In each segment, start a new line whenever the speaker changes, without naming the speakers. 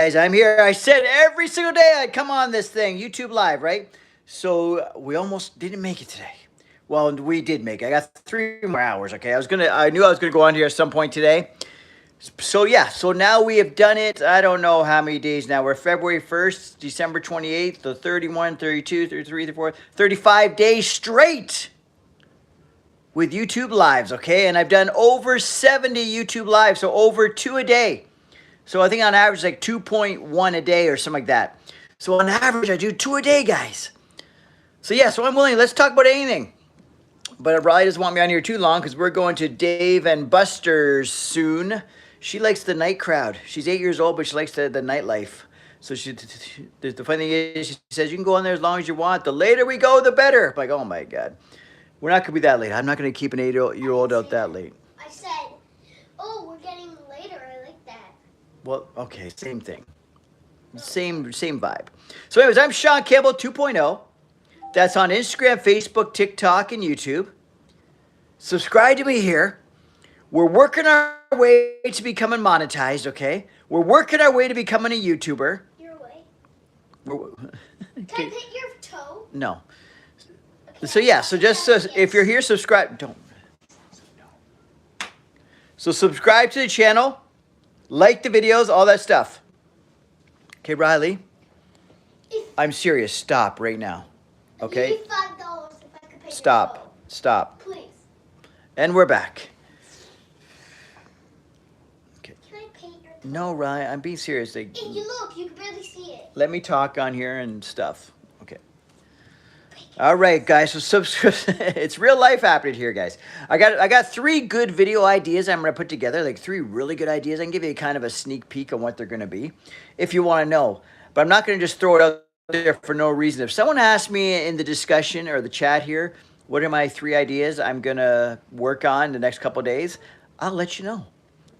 Guys, I'm here. I said every single day I'd come on this thing, YouTube Live, right? So we almost didn't make it today. Well, we did make it. I got 3 more hours. Okay, I knew I was gonna go on here at some point today. So yeah, so now we have done it. I don't know how many days now. We're February 1st, December 28th, so 31, 32, 33, 34, 35 days straight with YouTube Lives, okay? And I've done over 70 YouTube Lives, so over 2 a day. So I think on average, like 2.1 a day or something like that. So on average, I do 2 a day, guys. So yeah, so I'm willing. Let's talk about anything. But Riley doesn't want me on here too long because we're going to Dave and Buster's soon. She likes the night crowd. She's 8 years old, but she likes the nightlife. So the funny thing is, she says, you can go on there as long as you want. The later we go, the better. I'm like, oh my God. We're not going to be that late. I'm not going to keep an 8-year-old out that late.
I said, oh, we're getting later. I like that.
Well, okay, same thing. Same vibe. So anyways, I'm Shaun Campbell 2.0. That's on Instagram, Facebook, TikTok, and YouTube. Subscribe to me here. We're working our way to becoming monetized, okay? We're working our way to becoming a YouTuber.
Your way?
Okay.
Can I hit your toe?
No. Okay. So yeah, so just if you're here, subscribe. Don't. No. So subscribe to the channel. Like the videos, all that stuff. Okay, Riley? I'm serious. Stop right now. Okay?
$5 if I could pay
Stop. Stop.
Please.
And we're back. Okay.
Can I paint your toe?
No, Riley, I'm being serious.
Hey, you look, you can barely see it.
Let me talk on here and stuff. Okay. All right, guys. So it's real life happening here, guys. I got 3 good video ideas I'm gonna put together, like 3 really good ideas. I can give you kind of a sneak peek on what they're gonna be, if you want to know. But I'm not gonna just throw it out there for no reason. If someone asks me in the discussion or the chat here, what are my 3 ideas I'm gonna work on the next couple of days, I'll let you know.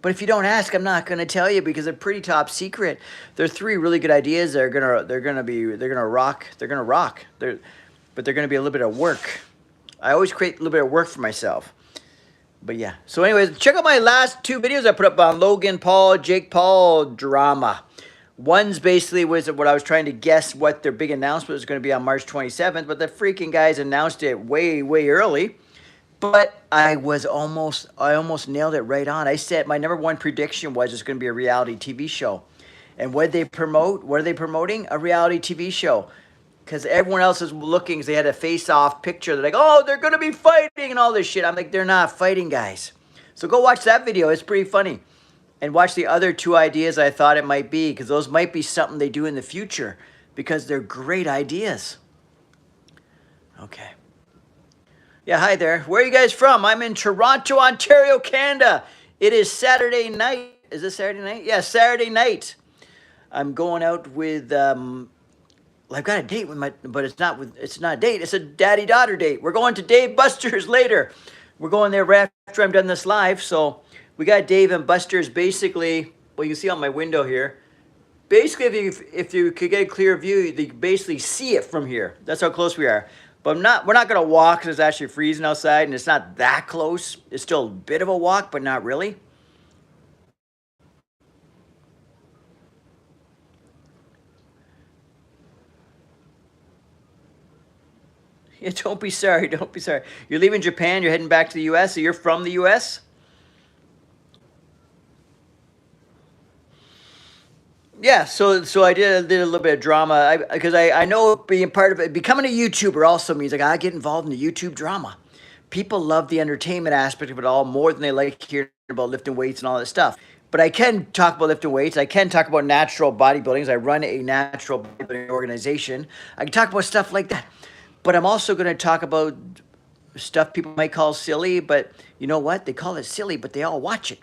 But if you don't ask, I'm not gonna tell you because they're pretty top secret. They're 3 really good ideas. They're gonna rock. But they're gonna be a little bit of work. I always create a little bit of work for myself. But yeah. So anyways, check out my last 2 videos I put up on Logan Paul, Jake Paul drama. One's basically was what I was trying to guess what their big announcement was going to be on March 27th, but the freaking guys announced it way early. But I almost nailed it right on. I said my #1 prediction was it's going to be a reality TV show. And what did they promote? What are they promoting? A reality TV show. Because everyone else is looking, because they had a face-off picture. They're like, oh, they're going to be fighting and all this shit. I'm like, they're not fighting, guys. So go watch that video. It's pretty funny. And watch the other 2 ideas I thought it might be, because those might be something they do in the future, because they're great ideas. Okay. Yeah, hi there. Where are you guys from? I'm in Toronto, Ontario, Canada. It is Saturday night. Is this Saturday night? Yeah, Saturday night. I'm going out with, well, I've got a date with but it's not a date. It's a daddy-daughter date. We're going to Dave Buster's later. We're going there right after I'm done this live, so we got Dave and Buster's basically, well, you can see on my window here. Basically, if you could get a clear view, you can basically see it from here. That's how close we are. But we're not going to walk because it's actually freezing outside, and it's not that close. It's still a bit of a walk, but not really. Yeah, don't be sorry. Don't be sorry. You're leaving Japan. You're heading back to the U.S., so you're from the U.S.? Yeah, so I did a little bit of drama because I know being part of it, becoming a YouTuber also means like I get involved in the YouTube drama. People love the entertainment aspect of it all more than they like hearing about lifting weights and all that stuff. But I can talk about lifting weights. I can talk about natural bodybuilding. I run a natural bodybuilding organization. I can talk about stuff like that. But I'm also going to talk about stuff people might call silly, but you know what? They call it silly, but they all watch it.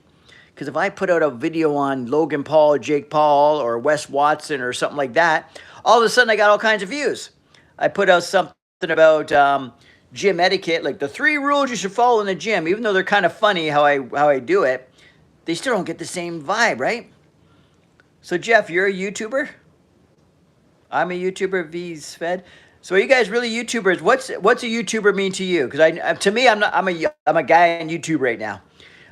Because if I put out a video on Logan Paul, Jake Paul, or Wes Watson, or something like that, all of a sudden I got all kinds of views. I put out something about gym etiquette, like the 3 rules you should follow in the gym, even though they're kind of funny how I do it, they still don't get the same vibe, right? So Jeff, you're a YouTuber? I'm a YouTuber, V's fed. So are you guys really YouTubers? What's a YouTuber mean to you? Because to me, I'm a guy on YouTube right now.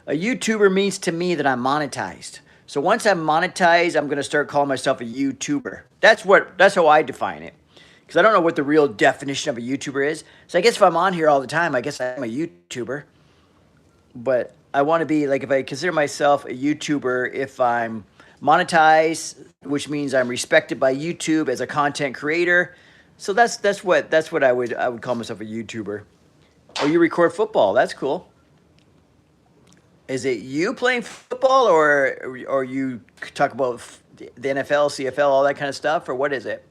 A YouTuber means to me that I'm monetized. So once I'm monetized, I'm gonna start calling myself a YouTuber. That's how I define it. Because I don't know what the real definition of a YouTuber is. So I guess if I'm on here all the time, I guess I'm a YouTuber. But I want to be like, if I consider myself a YouTuber, if I'm monetized, which means I'm respected by YouTube as a content creator. So that's what I would call myself a YouTuber. Oh, you record football. That's cool. Is it you playing football, or you talk about the NFL, CFL, all that kind of stuff, or what is it?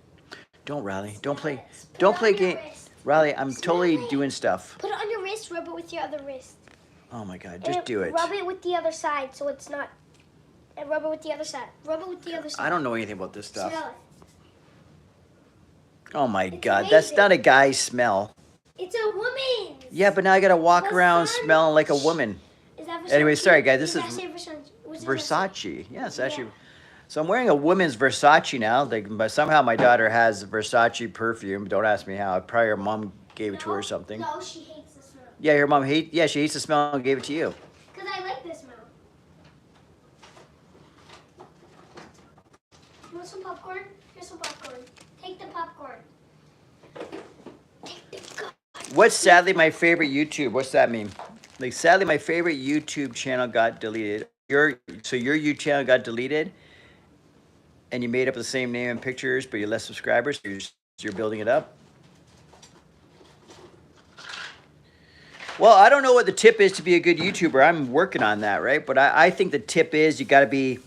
Don't rally. Don't play. Don't play game. Riley, I'm totally doing stuff.
Put it on your wrist. Rub it with your other wrist.
Oh my God! Just do it.
Rub it with the other side, so it's not. And rub it with the other side. Rub it with the other side.
I don't know anything about this stuff.
Smell it.
Oh my God!
Amazing.
That's not a guy's smell.
It's a woman's.
Yeah, but now I gotta walk around
Versace.
smelling like a woman.
Is that Versace?
Anyway, sorry guys. This is
Versace.
Yes, actually. So I'm wearing a woman's Versace now. But somehow my daughter has Versace perfume. Don't ask me how. Probably her mom gave it to her or something.
No, she hates the smell.
Yeah, her mom she hates the smell and gave it to you.
Because I like the smell. You want some popcorn? Here's some popcorn. Take the popcorn. Take the
What's sadly my favorite YouTube? What's that mean? Like, sadly my favorite YouTube channel got deleted. Your YouTube channel got deleted, and you made up the same name and pictures, but you're less subscribers. So you're building it up. Well, I don't know what the tip is to be a good YouTuber. I'm working on that, right? But I think the tip is you gotta be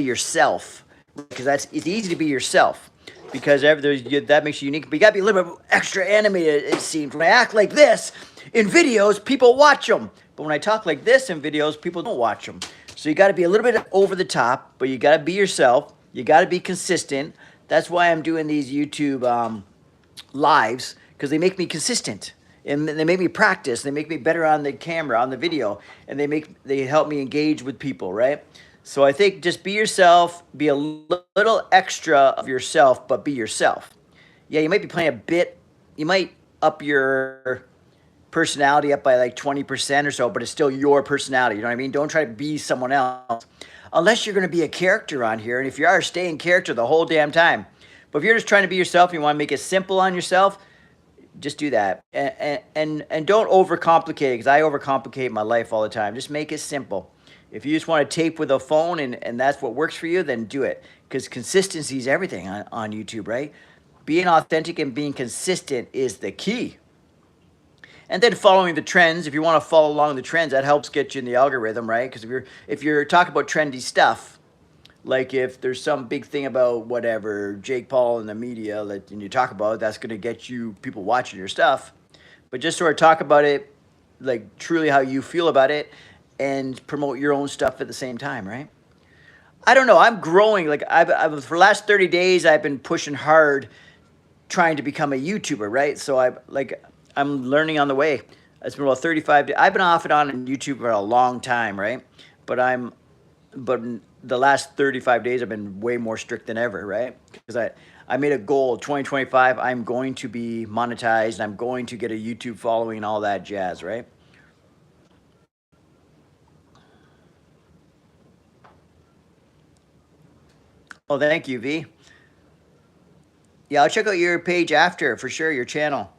yourself, because it's easy to be yourself, because that makes you unique. But you gotta be a little bit extra animated. It seems when I act like this in videos, people watch them, but when I talk like this in videos, people don't watch them. So you gotta be a little bit over the top, but you gotta be yourself. You gotta be consistent. That's why I'm doing these YouTube lives, because they make me consistent. And they make me practice. They make me better on the camera, on the video, and they help me engage with people, right? So I think just be yourself, be a little extra of yourself, but be yourself. Yeah, you might be playing a bit. You might up your personality up by like 20% or so, but it's still your personality. You know what I mean? Don't try to be someone else, unless you're going to be a character on here. And if you are, stay in character the whole damn time. But if you're just trying to be yourself, and you want to make it simple on yourself, just do that, and don't overcomplicate it, because I overcomplicate my life all the time. Just make it simple. If you just want to tape with a phone and that's what works for you, then do it, because consistency is everything on YouTube, right? Being authentic and being consistent is the key. And then following the trends. If you want to follow along the trends, that helps get you in the algorithm, right? Because if you're talking about trendy stuff, like if there's some big thing about whatever, Jake Paul and the media that you talk about, that's going to get you people watching your stuff. But just sort of talk about it, like truly how you feel about it, and promote your own stuff at the same time, right? I don't know. I'm growing. Like I've for the last 30 days, I've been pushing hard, trying to become a YouTuber, right? So I'm learning on the way. It's been about 35 days. I've been off and on YouTube for a long time, right? But the last 35 days I've been way more strict than ever, right? Because I made a goal, 2025, I'm going to be monetized, and I'm going to get a YouTube following and all that jazz, right? Oh, thank you, V. Yeah, I'll check out your page after, for sure, your channel.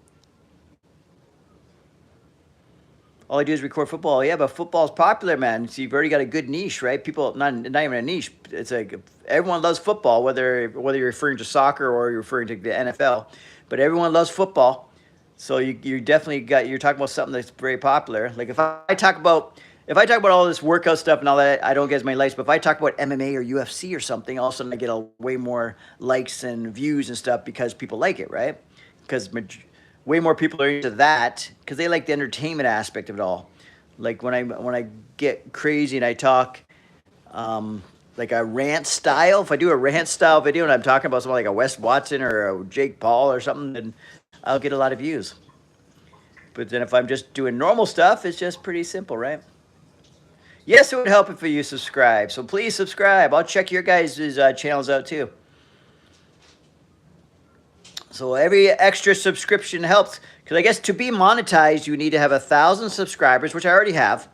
All I do is record football. Yeah, but football's popular, man. So you've already got a good niche, right? People, not even a niche. It's like everyone loves football, whether you're referring to soccer or you're referring to the NFL. But everyone loves football. So you definitely you're talking about something that's very popular. Like if I talk about all this workout stuff and all that, I don't get as many likes. But if I talk about MMA or UFC or something, all of a sudden I get way more likes and views and stuff, because people like it, right? Because way more people are into that because they like the entertainment aspect of it all. Like when I get crazy and I talk like a rant style, if I do a rant style video and I'm talking about something like a Wes Watson or a Jake Paul or something, then I'll get a lot of views. But then if I'm just doing normal stuff, it's just pretty simple, right? Yes, it would help if you subscribe. So please subscribe. I'll check your guys' channels out too. So every extra subscription helps, because I guess to be monetized, you need to have 1,000 subscribers, which I already have.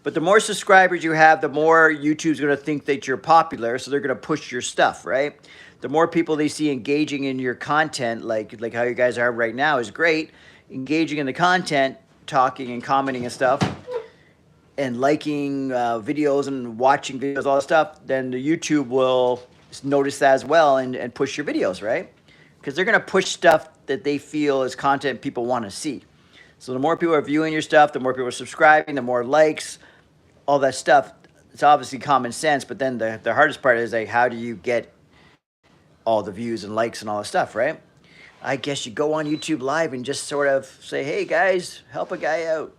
But the more subscribers you have, the more YouTube's going to think that you're popular, so they're going to push your stuff, right? The more people they see engaging in your content, like how you guys are right now is great, engaging in the content, talking and commenting and stuff, and liking videos and watching videos, all that stuff, then the YouTube will notice that as well and push your videos, right? Because they're going to push stuff that they feel is content people want to see. So the more people are viewing your stuff, the more people are subscribing, the more likes, all that stuff. It's obviously common sense, but then the hardest part is like, how do you get all the views and likes and all that stuff, right? I guess you go on YouTube Live and just sort of say, hey guys, help a guy out.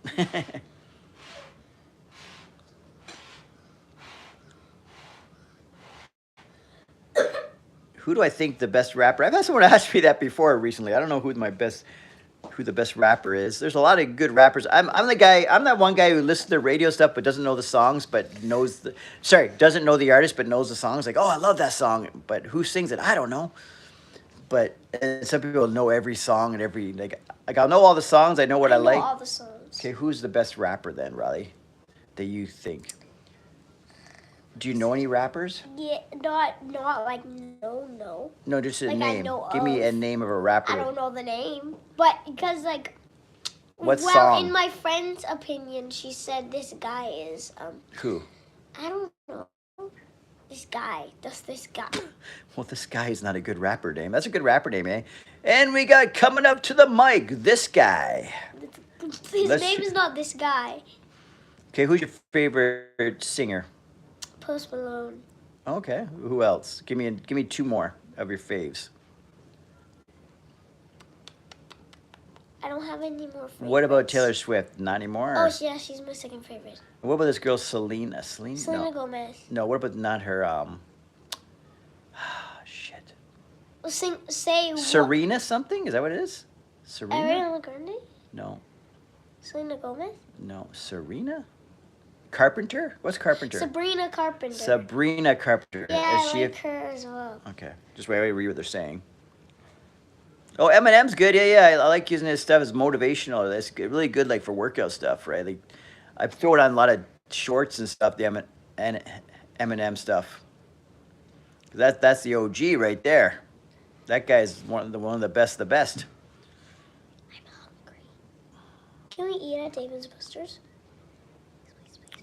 Who do I think the best rapper? I've had someone ask me that before recently. I don't know who the best rapper is. There's a lot of good rappers. I'm that one guy who listens to the radio stuff but doesn't know the songs, but doesn't know the artist but knows the songs. Like, oh, I love that song, but who sings it? I don't know. But some people know every song and every like I'll know all the songs. I know what I like.
All the songs.
Okay, who's the best rapper then, Riley? That you think? Do you know any rappers?
Yeah, not like no.
No, just a
like
name. Give me a name of a rapper.
I don't know the name, but because like.
What song?
In my friend's opinion, she said this guy is
Who?
I don't know. This guy. Just this guy.
Well, this guy is not a good rapper name. That's a good rapper name, eh? And we got coming up to the mic, this guy.
His name is not this guy.
Okay, who's your favorite singer?
Post Malone.
Okay, who else? Give me two more of your faves.
I don't have any more favorites.
What about Taylor Swift? Not anymore?
Oh, yeah, she's my second favorite.
What about this girl, Selena?
Selena Gomez.
No, what about not her, shit.
Well, say
Serena what? Something? Is that what it is? Serena?
Ariana Grande?
No.
Selena Gomez?
No. Serena? Carpenter? What's Carpenter?
Sabrina Carpenter.
Sabrina Carpenter.
Yeah,
is
I like her as well.
Okay. Just wait, read what they're saying. Oh, Eminem's good. Yeah. I like using his stuff as motivational. That's really good, like for workout stuff, right? Like, I throw it on a lot of shorts and stuff. The Eminem stuff. That's the OG right there. That guy's one of the best. The best.
I'm hungry. Can we eat at David's Busters? Please.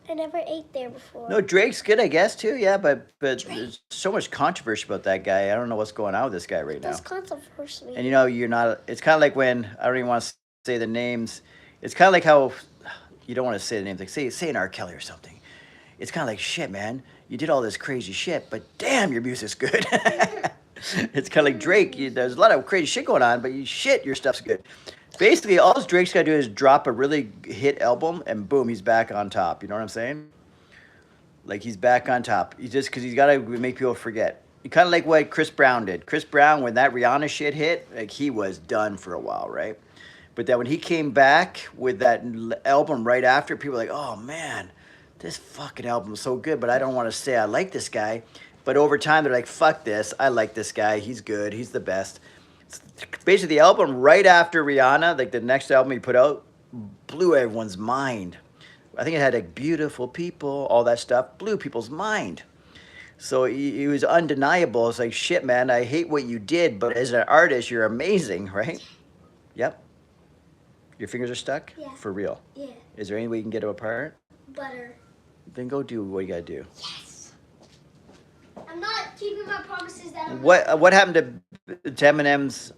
I never ate there before.
No, Drake's good, I guess, too. Yeah, but there's so much controversy about that guy. I don't know what's going on with this guy right now.
That's controversial.
And you're not. It's kind of like when I don't even want to say the names. It's kind of like how you don't want to say the names. Like say an R. Kelly or something. It's kind of like shit, man. You did all this crazy shit, but damn, your music's good. It's kind of like Drake. There's a lot of crazy shit going on, but your stuff's good. Basically, all Drake's got to do is drop a really hit album, and boom, he's back on top. You know what I'm saying? Like, he's back on top. Because he's got to make people forget. Kind of like what Chris Brown did. Chris Brown, when that Rihanna shit hit, like, he was done for a while, right? But then when he came back with that album right after, people were like, oh, man, this fucking album is so good, but I don't want to say I like this guy. But over time, they're like, fuck this. I like this guy. He's good. He's the best. Basically, the album right after Rihanna, like the next album he put out, blew everyone's mind. I think it had like beautiful people, all that stuff, blew people's mind. So he was undeniable. It's like, shit, man, I hate what you did, but as an artist, you're amazing, right? Yep. Your fingers are stuck?
Yeah.
For real?
Yeah.
Is there any way you can get them apart?
Butter.
Then go do what you gotta do.
Yes. I'm not keeping my promises that I'm
What happened to Eminem's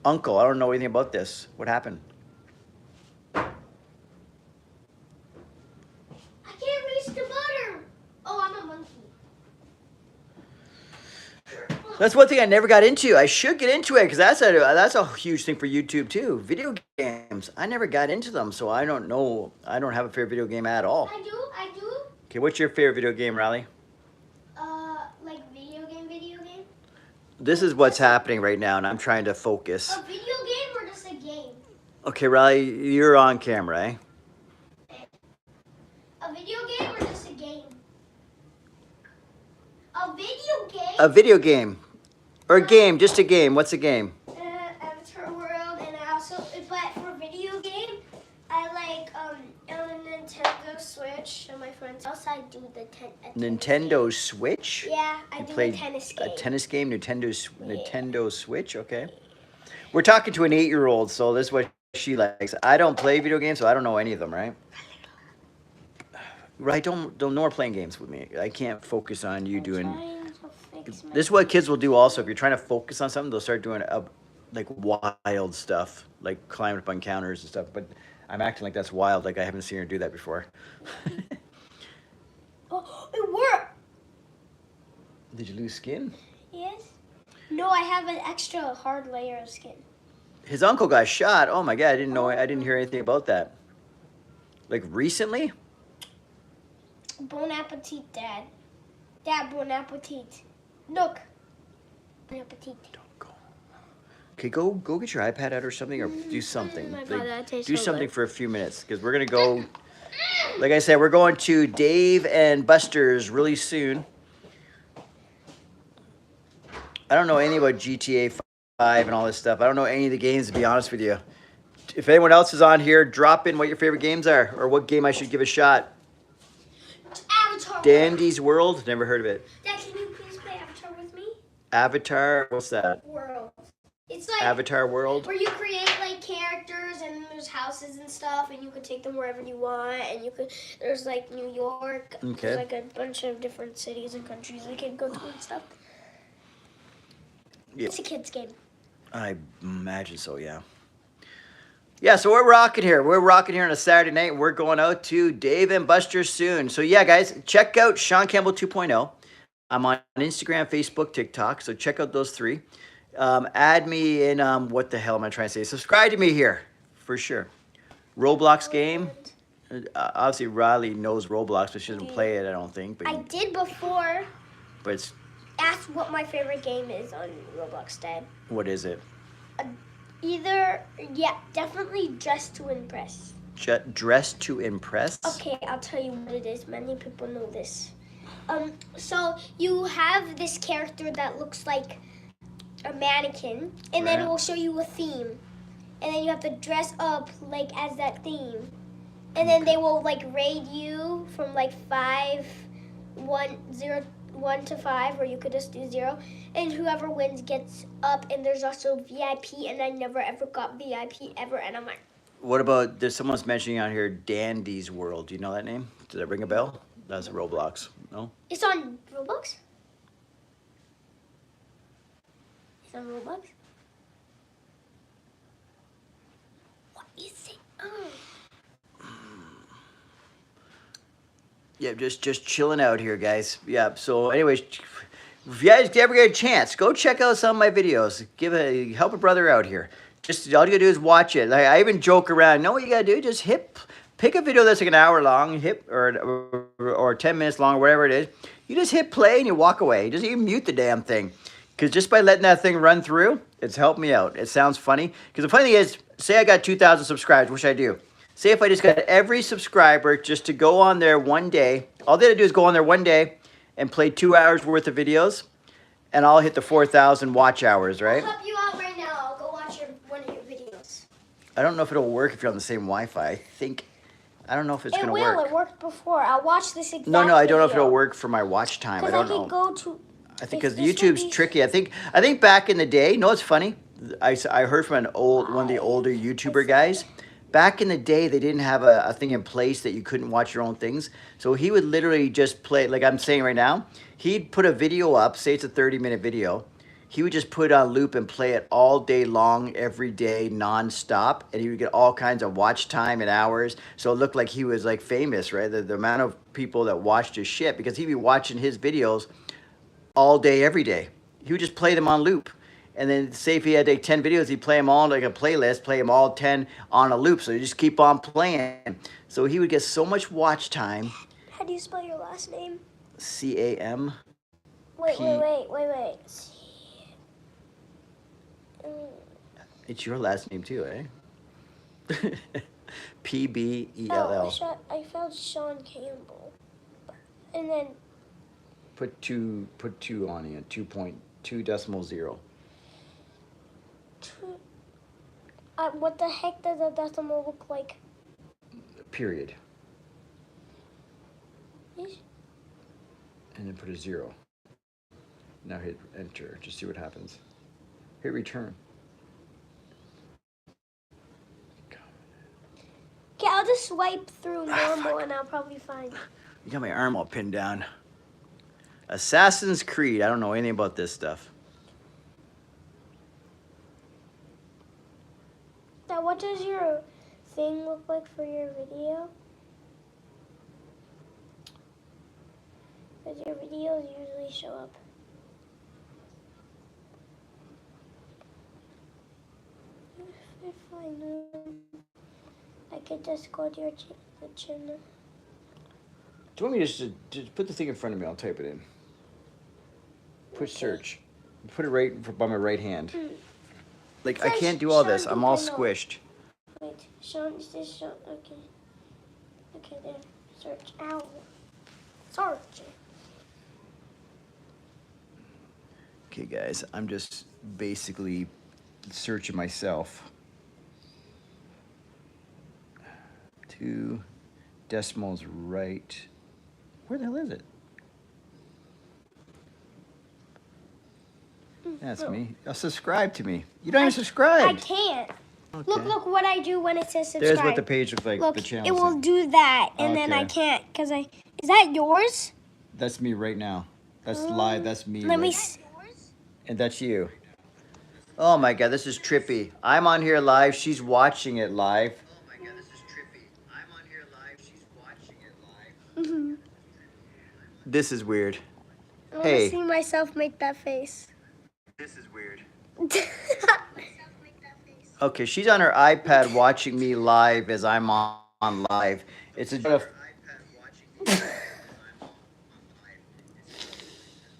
uncle? I don't know anything about this. What happened?
I can't reach the butter. Oh, I'm a monkey.
That's one thing I never got into. I should get into it because that's a huge thing for YouTube too. Video games. I never got into them, so I don't know. I don't have a favorite video game at all.
I do.
Okay, what's your favorite video game, Riley?
Like video game?
This is what's happening right now, and I'm trying to focus.
A video game or just a game?
Okay, Riley, you're on camera, eh?
A video game or just a game? A video game?
A video game. Or a game, just a game. What's a game?
Avatar World, and I also, but for video game, I like Nintendo I do the
Nintendo Switch?
Yeah, I
You
do
played
a tennis game.
a tennis game, Nintendo Switch, okay. We're talking to an 8-year-old, so this is what she likes. I don't play video games, so I don't know any of them, right? Right, don't no more playing games with me. I can't focus on you doing. This is what kids will do also. If you're trying to focus on something, they'll start doing like wild stuff, like climbing up on counters and stuff. But I'm acting like that's wild, like I haven't seen her do that before.
Oh, it worked.
Did you lose skin?
Yes. No, I have an extra hard layer of skin.
His uncle got shot. Oh my god, I didn't know. I didn't hear anything about that. Like recently?
Bon appetit, Dad. Dad, bon appetit. Look. Bon appetit.
Don't go. Okay, go get your iPad out or something, or do something.
my
Like,
God, that tastes
do
so
something
good.
for a few minutes, because we're gonna go. Like I said, we're going to Dave and Buster's really soon. I don't know anything about GTA 5 and all this stuff. I don't know any of the games, to be honest with you. If anyone else is on here, drop in what your favorite games are, or what game I should give a shot.
Avatar.
Dandy's World? Never heard of it.
Dad, can you please play Avatar with me?
Avatar? What's that?
World. It's like
Avatar World?
where you create like characters and there's houses and stuff and you can take them wherever you want and you could there's like New York.
Okay.
There's like a bunch of different cities and countries we can go to and stuff.
Yeah.
It's a kid's game.
I imagine so, yeah. Yeah, so we're rocking here. We're rocking here on a Saturday night. We're going out to Dave and Buster soon. So yeah, guys, check out Shaun Campbell 2.0. I'm on Instagram, Facebook, TikTok. So check out those three. Add me in, what the hell am I trying to say? Subscribe to me here, for sure. Roblox game. Obviously, Riley knows Roblox, but she doesn't play it, I don't think. But
I did before.
But it's,
Ask what my favorite game is on Roblox, Dad.
what is it?
Definitely Dress to Impress.
Dress to Impress?
Okay, I'll tell you what it is. Many people know this. So you have this character that looks like a mannequin, and then it will show you a theme, and then you have to dress up like as that theme, and then they will like rate you from like 1 to 5, or you could just do 0, and whoever wins gets up. And there's also VIP, and I never ever got VIP ever, and I'm like,
What about, there's someone's mentioning on here Dandy's World. Do you know that name? Does that ring a bell? That's Roblox. No?
it's on Roblox. It's on Roblox. What is it? Oh.
Yeah, just chilling out here, guys. Yeah, so anyways, if you guys ever get a chance, go check out some of my videos. Help a brother out here. Just all you gotta do is watch it. Like, I even joke around. Know what you gotta do? Just pick a video that's like an hour long, or 10 minutes long, or whatever it is. You just hit play and you walk away. Just even mute the damn thing. Because just by letting that thing run through, it's helped me out. It sounds funny. Because the funny thing is, say I got 2,000 subscribers, which I do. Say if I just got every subscriber just to go on there one day. All they had to do is go on there one day and play 2 hours worth of videos. And I'll hit the 4,000 watch hours, right?
I'll help you out right now. I'll go watch one of your videos.
I don't know if it'll work if you're on the same Wi-Fi. I don't know if it's going to work.
It worked before. I'll watch this exact
No, I don't know if
video.
it'll work for my watch time. I don't know.
Go to...
I think because YouTube's tricky. I think back in the day, it's funny. I heard from one of the older YouTuber guys. Back in the day, they didn't have a thing in place that you couldn't watch your own things. So he would literally just play, like I'm saying right now, he'd put a video up, say it's a 30-minute video. He would just put it on loop and play it all day long, every day, nonstop. And he would get all kinds of watch time and hours. So it looked like he was like famous, right? The amount of people that watched his shit, because he'd be watching his videos all day, every day. He would just play them on loop. And then say if he had like 10 videos, he'd play them all like a playlist, play them all 10 on a loop. So you just keep on playing. So he would get so much watch time.
How do you spell your last name?
C-A-M.
Wait.
It's your last name too, eh? P-B-E-L-L.
Oh, I found Shaun Campbell. And then...
Put two on it, 2.2.0.
What the heck does a decimal look like?
Period. and then put a 0. Now hit enter. Just see what happens. Hit return.
Okay, I'll just swipe through normal and I'll probably find.
You got my arm all pinned down. Assassin's Creed. I don't know anything about this stuff.
Now, what does your thing look like for your video? Because your videos usually show up. If I know, I could just go to your the channel.
Do you want me just put the thing in front of me? I'll type it in. Put search. Put it right by my right hand. Like, I can't do all this. I'm all squished.
Wait, Shaun, is this Shaun? Okay. Okay, there. Search. Ow. Search.
Okay, guys, I'm just basically searching myself. 2 decimals right. Where the hell is it? That's me. Subscribe to me. You don't even subscribe.
I can't.
Okay.
Look what I do when it says subscribe.
There's what the page looks like.
Look,
the channel.
it will do that, and then I can't, because I... Is that yours?
That's me right now. That's live. That's me.
Let me...
And that's you. Oh my God, this is trippy. I'm on here live. She's watching it live. Oh my God, this is trippy. I'm on here live. She's watching it live. This is weird.
I want to see myself make that face.
This is weird. Okay, she's on her iPad watching me live as I'm on live. It's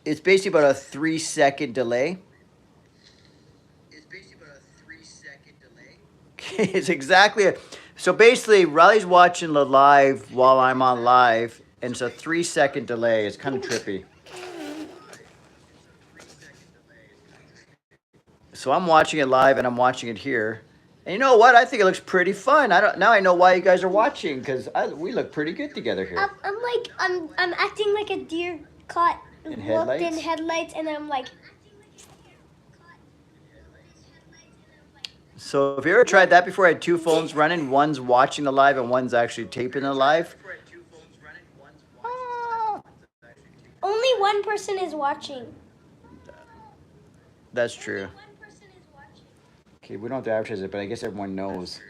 it's basically about a 3-second delay. Okay, it's exactly so basically Riley's watching the live while I'm on live, and it's a 3-second delay. It's kind of trippy. So I'm watching it live and I'm watching it here. And you know what? I think it looks pretty fun. Now I know why you guys are watching, because we look pretty good together here.
I'm acting like a deer caught
in
headlights, and I'm like.
So have you ever tried that before? I had 2 phones running. One's watching the live and one's actually taping the live.
Only one person is watching.
That's true. Okay, we don't have to advertise it, but I guess everyone knows.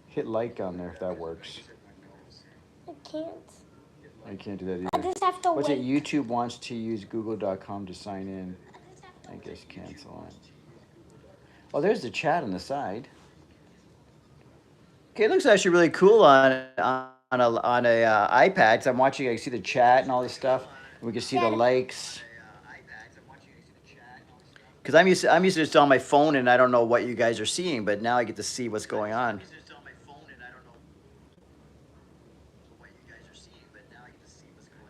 Hit like on there if that works.
I can't.
I can't do that either.
I just have to
What's
wait.
it? YouTube wants to use google.com to sign in. I guess cancel it. Oh, there's the chat on the side. Okay, it looks actually really cool on a iPad. Because I'm watching, I can see the chat and all this stuff. We can see the likes. Because I'm used to just on my phone and I don't know what you guys are seeing, but now I get to see what's going on.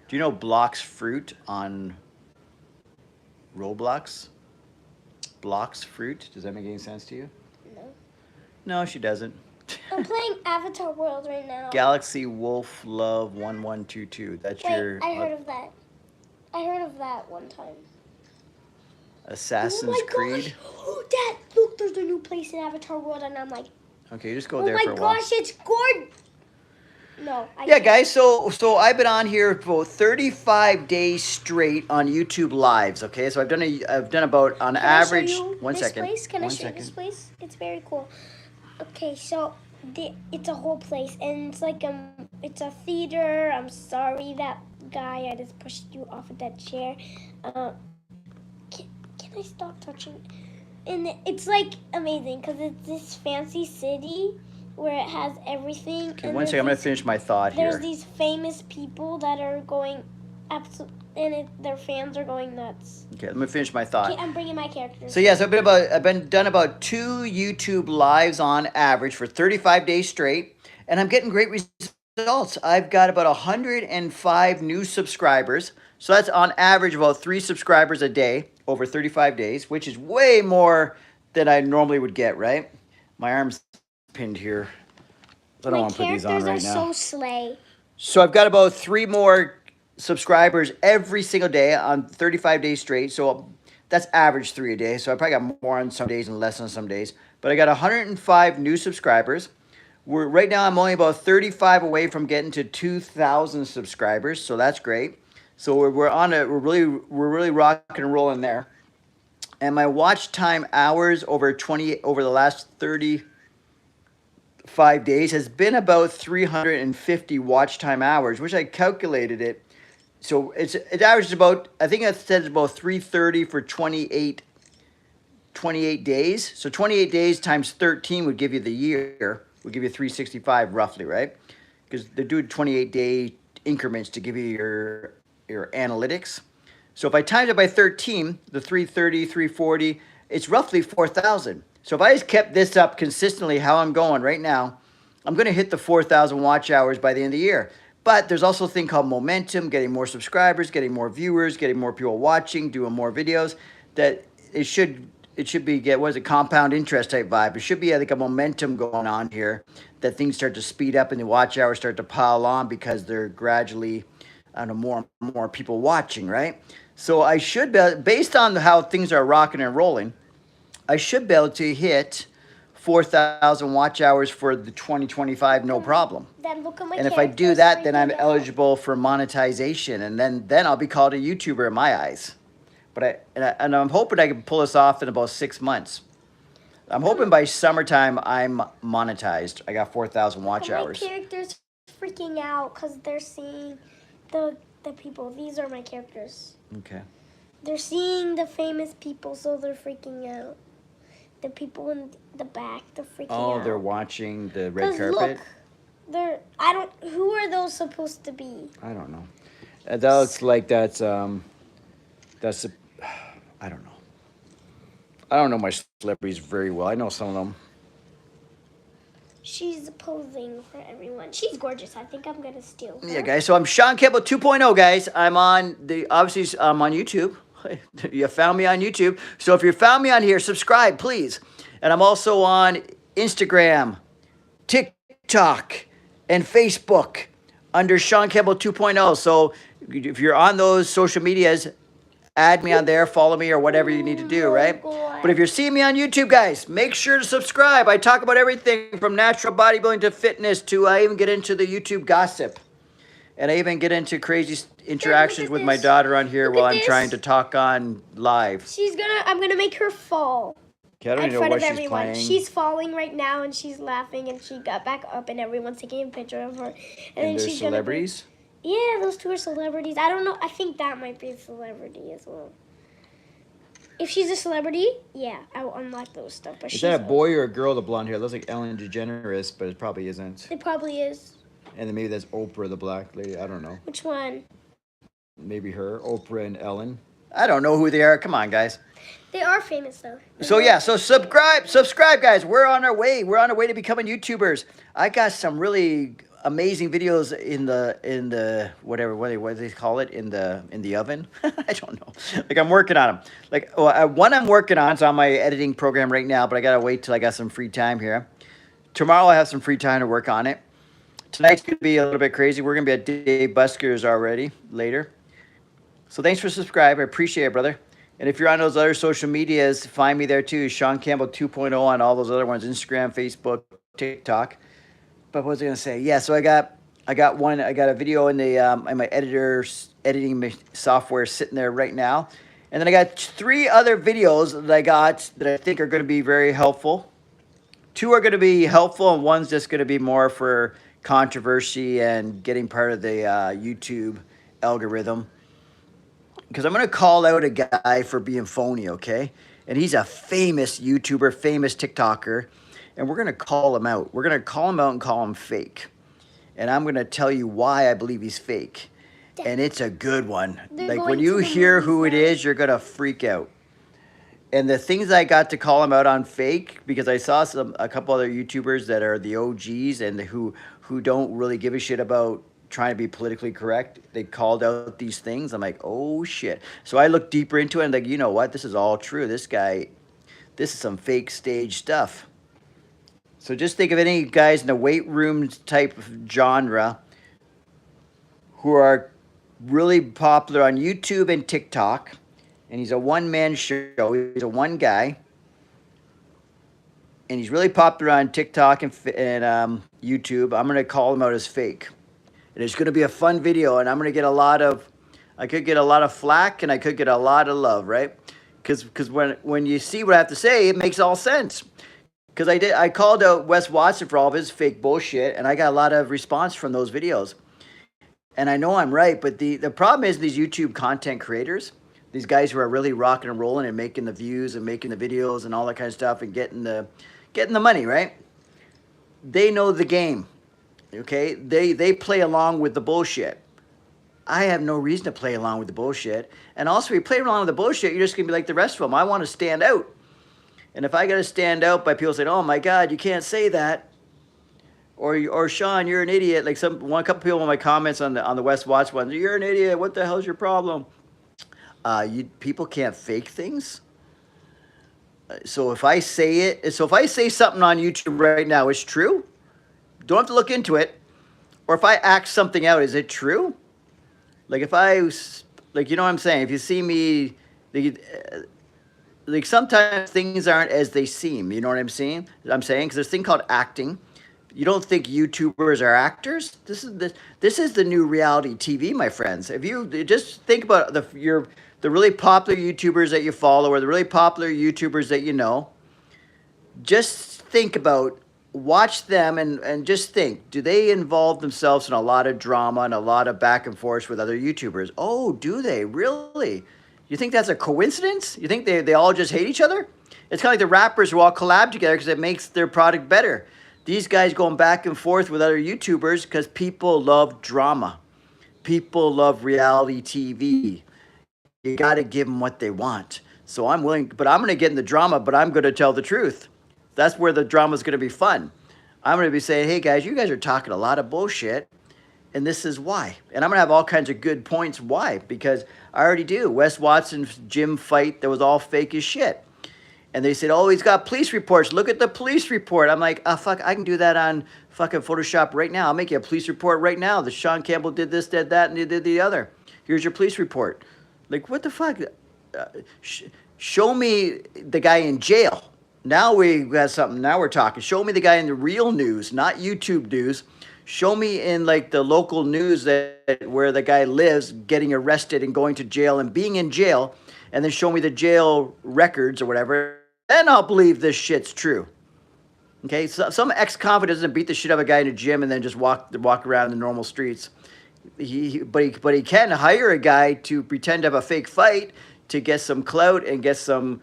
Do you know Blocks Fruit on Roblox? Blocks Fruit? Does that make any sense to you?
No.
No, she doesn't.
I'm playing Avatar World right now.
Galaxy Wolf Love 1122. That's your.
I heard of that. I heard of that one time.
Assassin's Creed.
Oh, Dad, look, there's a new place in Avatar World, and I'm like,
okay, just go there for a while.
Oh my gosh, it's gorgeous. No.
Yeah, guys. So I've been on here for 35 days straight on YouTube Lives. Okay, so I've done about on average. One second.
Can I show you this place? It's very cool. Okay, so it's a whole place, and it's like it's a theater. I'm sorry, that guy. I just pushed you off of that chair. Can I stop touching? And it's like amazing because it's this fancy city where it has everything.
Okay, one second. I'm gonna finish my thought here.
There's these famous people that are going their fans are going nuts.
Okay, let me finish my thought.
Okay, I'm bringing my characters.
So yes, I've been done about 2 YouTube Lives on average for 35 days straight, and I'm getting great results. I've got about 105 new subscribers. So that's on average about 3 subscribers a day over 35 days, which is way more than I normally would get, right? My arm's pinned here. So I don't want to put these on right now.
My characters are so slay.
So I've got about 3 more subscribers every single day on 35 days straight. So that's average 3 a day. So I probably got more on some days and less on some days. But I got 105 new subscribers. Right now I'm only about 35 away from getting to 2,000 subscribers. So that's great. So we're really rocking and rolling there. And my watch time hours over the last 35 days has been about 350 watch time hours, which I calculated it. So it averages about, I think it says about 330 for 28 days. So 28 days times 13 would give you the year, would give you 365 roughly, right? Because they're doing 28-day increments to give you your analytics. So if I times it by 13, the 330, 340, it's roughly 4,000. So if I just kept this up consistently how I'm going right now, I'm going to hit the 4,000 watch hours by the end of the year. But there's also a thing called momentum, getting more subscribers, getting more viewers, getting more people watching, doing more videos, that it should be, compound interest type vibe. It should be, I think, a momentum going on here, that things start to speed up and the watch hours start to pile on because they're gradually, I don't know, more people watching, right? So I should be, based on how things are rocking and rolling, I should be able to hit 4,000 watch hours for the 2025, no problem.
Then look at my
And if I do that, then I'm eligible for monetization, and then I'll be called a YouTuber in my eyes. But I'm hoping I can pull this off in about 6 months. I'm hoping by summertime I'm monetized. I got 4,000 watch hours.
My character's freaking out because they're seeing the people. These are my characters.
Okay.
They're seeing the famous people, so they're freaking out. The people in the back, they're freaking out.
Oh, they're watching the red carpet?
Look, who are those supposed to be?
I don't know. That looks like I don't know. I don't know my celebrities very well. I know some of them.
She's posing for everyone. She's gorgeous. I think I'm gonna steal her.
Yeah, guys. So I'm Shaun Campbell 2.0, guys. I'm on I'm on YouTube. You found me on YouTube. So if you found me on here, subscribe, please. And I'm also on Instagram, TikTok, and Facebook under Shaun Campbell 2.0. So if you're on those social medias, add me on there, follow me, or whatever you need to do, right? But if you're seeing me on YouTube, guys, make sure to subscribe. I talk about everything from natural bodybuilding to fitness to I even get into the YouTube gossip. And I even get into crazy interactions with my daughter on here while I'm trying to talk on live.
I'm gonna make her fall.
Okay, I don't even know what she's playing.
She's falling right now and she's laughing and she got back up and everyone's taking a picture of her.
And they're celebrities?
Yeah, those two are celebrities. I don't know. I think that might be a celebrity as well. If she's a celebrity, yeah, I will unlock those stuff. But
is that a boy or a girl, the blonde hair? It looks like Ellen DeGeneres, but it probably isn't.
It probably is.
And then maybe that's Oprah, the black lady. I don't know.
Which one?
Maybe her. Oprah and Ellen. I don't know who they are. Come on, guys.
They are famous, though.
So, yeah. So, subscribe, guys. We're on our way. We're on our way to becoming YouTubers. I got some really amazing videos in the whatever, what do they call it? In the oven? I don't know. Like, I'm working on them. Like, one I'm working on. It's on my editing program right now, but I got to wait till I got some free time here. Tomorrow I have some free time to work on it. Tonight's going to be a little bit crazy. We're going to be at Dave Busker's already later. So thanks for subscribing. I appreciate it, brother. And if you're on those other social medias, find me there too. Shaun Campbell 2.0 on all those other ones. Instagram, Facebook, TikTok. But what was I going to say? Yeah, so I got a video in my editing software sitting there right now. And then I got 3 other videos that I think are going to be very helpful. 2 are going to be helpful and one's just going to be more for controversy and getting part of the YouTube algorithm. Because I'm going to call out a guy for being phony, okay? And he's a famous YouTuber, famous TikToker. And we're going to call him out. We're going to call him out and call him fake. And I'm going to tell you why I believe he's fake. And it's a good one. Like, when you hear who it is, you're going to freak out. And the things I got to call him out on fake, because I saw a couple other YouTubers that are the OGs and who don't really give a shit about trying to be politically correct. They called out these things. I'm like, oh shit. So I looked deeper into it and like, you know what? This is all true. This is some fake stage stuff. So just think of any guys in the weight room type of genre who are really popular on YouTube and TikTok, and he's a one-man show. He's a one guy, and he's really popular on TikTok and YouTube. I'm gonna call him out as fake, and it's gonna be a fun video, and I'm gonna get a lot of, I could get a lot of flack, and I could get a lot of love, right? Because when you see what I have to say, it makes all sense. Because I called out Wes Watson for all of his fake bullshit, and I got a lot of response from those videos. And I know I'm right, but the problem is these YouTube content creators, these guys who are really rocking and rolling and making the views and making the videos and all that kind of stuff and getting the money, right? They know the game, okay? They play along with the bullshit. I have no reason to play along with the bullshit. And also, if you play along with the bullshit, you're just going to be like the rest of them. I want to stand out. And if I got to stand out by people saying, oh my God, you can't say that, or Shaun, you're an idiot. Like couple people in my comments on the Wes Watson one, you're an idiot. What the hell's your problem? People can't fake things. So if I say something on YouTube right now, it's true. Don't have to look into it. Or if I act something out, is it true? Like if I, like, you know what I'm saying? If you see me, like sometimes things aren't as they seem. You know what I'm saying? Because there's a thing called acting. You don't think YouTubers are actors? This is the new reality TV, my friends. If you just think about the really popular YouTubers that you follow or the really popular YouTubers that you know, just think about, watch them and just think, do they involve themselves in a lot of drama and a lot of back and forth with other YouTubers? Oh, do they? Really? You think that's a coincidence? You think they all just hate each other? It's kind of like the rappers who all collab together because it makes their product better. These guys going back and forth with other YouTubers because people love drama. People love reality TV. You got to give them what they want. So I'm willing, but I'm going to get in the drama, but I'm going to tell the truth. That's where the drama is going to be fun. I'm going to be saying, hey guys, you guys are talking a lot of bullshit, and this is why. And I'm going to have all kinds of good points why, because I already do. Wes Watson's gym fight that was all fake as shit. And they said, oh, he's got police reports. Look at the police report. I'm like, oh, fuck, I can do that on fucking Photoshop right now. I'll make you a police report right now. The Shaun Campbell did this, did that, and he did the other. Here's your police report. Like, what the fuck? Show me the guy in jail. Now we got something. Now we're talking. Show me the guy in the real news, not YouTube news. Show me in like the local news where the guy lives getting arrested and going to jail and being in jail. And then show me the jail records or whatever. Then I'll believe this shit's true. Okay, so some ex-convict doesn't beat the shit out of a guy in a gym and then just walk around the normal streets. But he can hire a guy to pretend to have a fake fight to get some clout and get some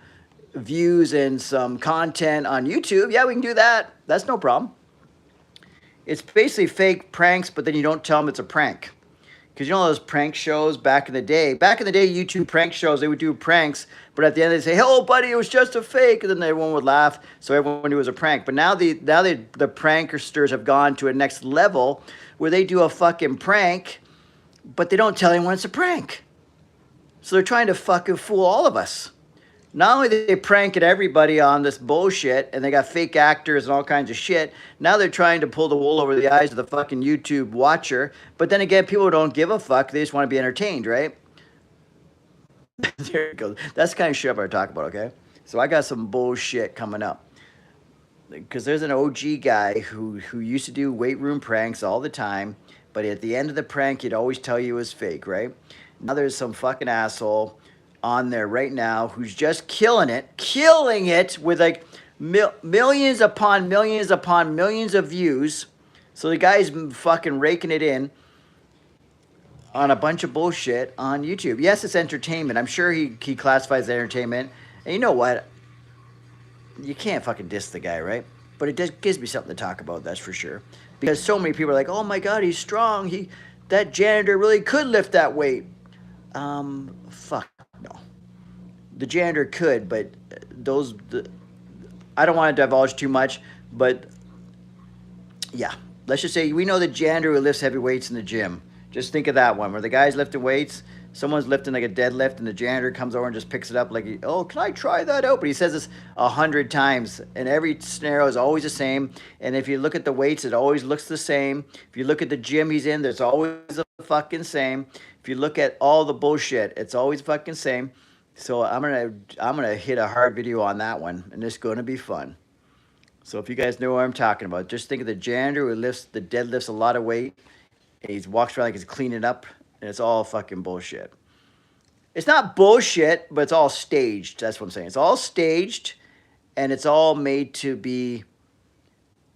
views and some content on YouTube. Yeah, we can do that. That's no problem. It's basically fake pranks, but then you don't tell them it's a prank. Because you know those prank shows back in the day? Back in the day, YouTube prank shows, they would do pranks, but at the end they'd say, "Oh, buddy, it was just a fake," and then everyone would laugh, so everyone knew it was a prank. But now the pranksters have gone to a next level where they do a fucking prank, but they don't tell anyone it's a prank. So they're trying to fucking fool all of us. Not only did they prank at everybody on this bullshit, and they got fake actors and all kinds of shit, now they're trying to pull the wool over the eyes of the fucking YouTube watcher. But then again, people don't give a fuck. They just want to be entertained, right? There it goes. That's the kind of shit I'm going to talk about, okay? So I got some bullshit coming up. Because there's an OG guy who used to do weight room pranks all the time, but at the end of the prank, he'd always tell you it was fake, right? Now there's some fucking asshole on there right now who's just killing it with like millions upon millions upon millions of views. So the guy's fucking raking it in on a bunch of bullshit on YouTube. Yes, it's entertainment. I'm sure he classifies it as entertainment. And you know what? You can't fucking diss the guy, right? But it just gives me something to talk about, that's for sure. Because so many people are like, oh my God, he's strong. That janitor really could lift that weight. Fuck no. The janitor could, but I don't want to divulge too much, but yeah. Let's just say we know the janitor who lifts heavy weights in the gym. Just think of that one where the guy's lifting weights, someone's lifting like a deadlift, and the janitor comes over and just picks it up like, oh, can I try that out? But he says this 100 times, and every scenario is always the same. And if you look at the weights, it always looks the same. If you look at the gym he's in, there's always a fucking same. If you look at all the bullshit, it's always fucking same. So I'm gonna hit a hard video on that one, and it's gonna be fun. So if you guys know what I'm talking about, just think of the janitor who deadlifts a lot of weight, and he walks around like he's cleaning up, and it's all fucking bullshit. It's not bullshit, but it's all staged. That's what I'm saying. It's all staged, and it's all made to be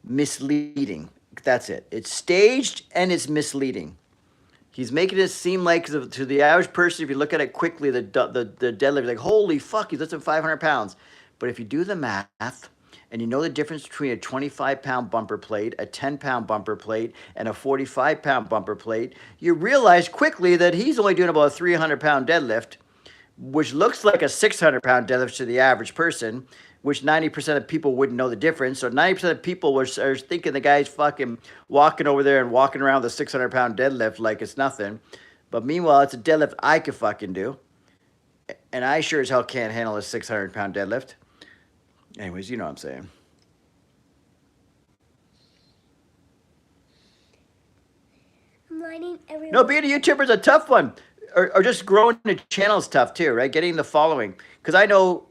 misleading. That's it. It's staged and it's misleading. He's making it seem like, to the average person, if you look at it quickly, the deadlift, like, holy fuck, he's lifting 500 pounds. But if you do the math and you know the difference between a 25-pound bumper plate, a 10-pound bumper plate, and a 45-pound bumper plate, you realize quickly that he's only doing about a 300-pound deadlift, which looks like a 600-pound deadlift to the average person, which 90% of people wouldn't know the difference. So 90% of people are thinking the guy's fucking walking over there and walking around with a 600-pound deadlift like it's nothing. But meanwhile, it's a deadlift I could fucking do. And I sure as hell can't handle a 600-pound deadlift. Anyways, you know what I'm saying.
I'm lining everyone.
No, being a YouTuber is a tough one. Or just growing a channel is tough too, right? Getting the following. Because I know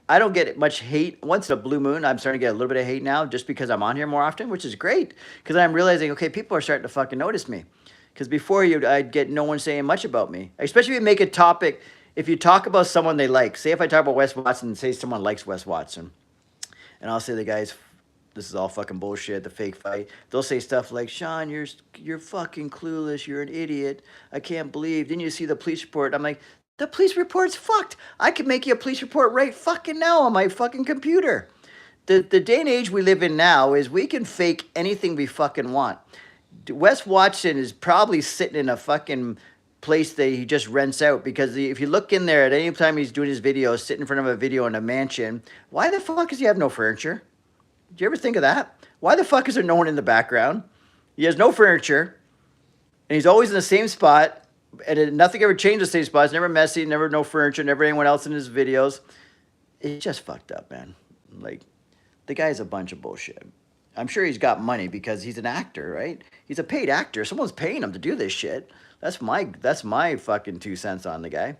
I don't get much hate. Once in a blue moon, I'm starting to get a little bit of hate now just because I'm on here more often, which is great. Because I'm realizing, okay, people are starting to fucking notice me. Because before I'd get no one saying much about me. Especially if you make a topic, if you talk about someone they like. Say if I talk about Wes Watson and say someone likes Wes Watson. And I'll say the guy's, this is all fucking bullshit, the fake fight. They'll say stuff like, Shaun, you're fucking clueless. You're an idiot. I can't believe. Didn't you see the police report? I'm like, the police report's fucked. I can make you a police report right fucking now on my fucking computer. The day and age we live in now is we can fake anything we fucking want. Wes Watson is probably sitting in a fucking place that he just rents out, because if you look in there at any time he's doing his videos, sitting in front of a video in a mansion, why the fuck does he have no furniture? Do you ever think of that? Why the fuck is there no one in the background? He has no furniture, and he's always in the same spot. And nothing ever changed the same spot. It's never messy, never no furniture, never anyone else in his videos. It's just fucked up, man. Like, the guy's a bunch of bullshit. I'm sure he's got money because he's an actor, right? He's a paid actor. Someone's paying him to do this shit. That's my fucking 2 cents on the guy.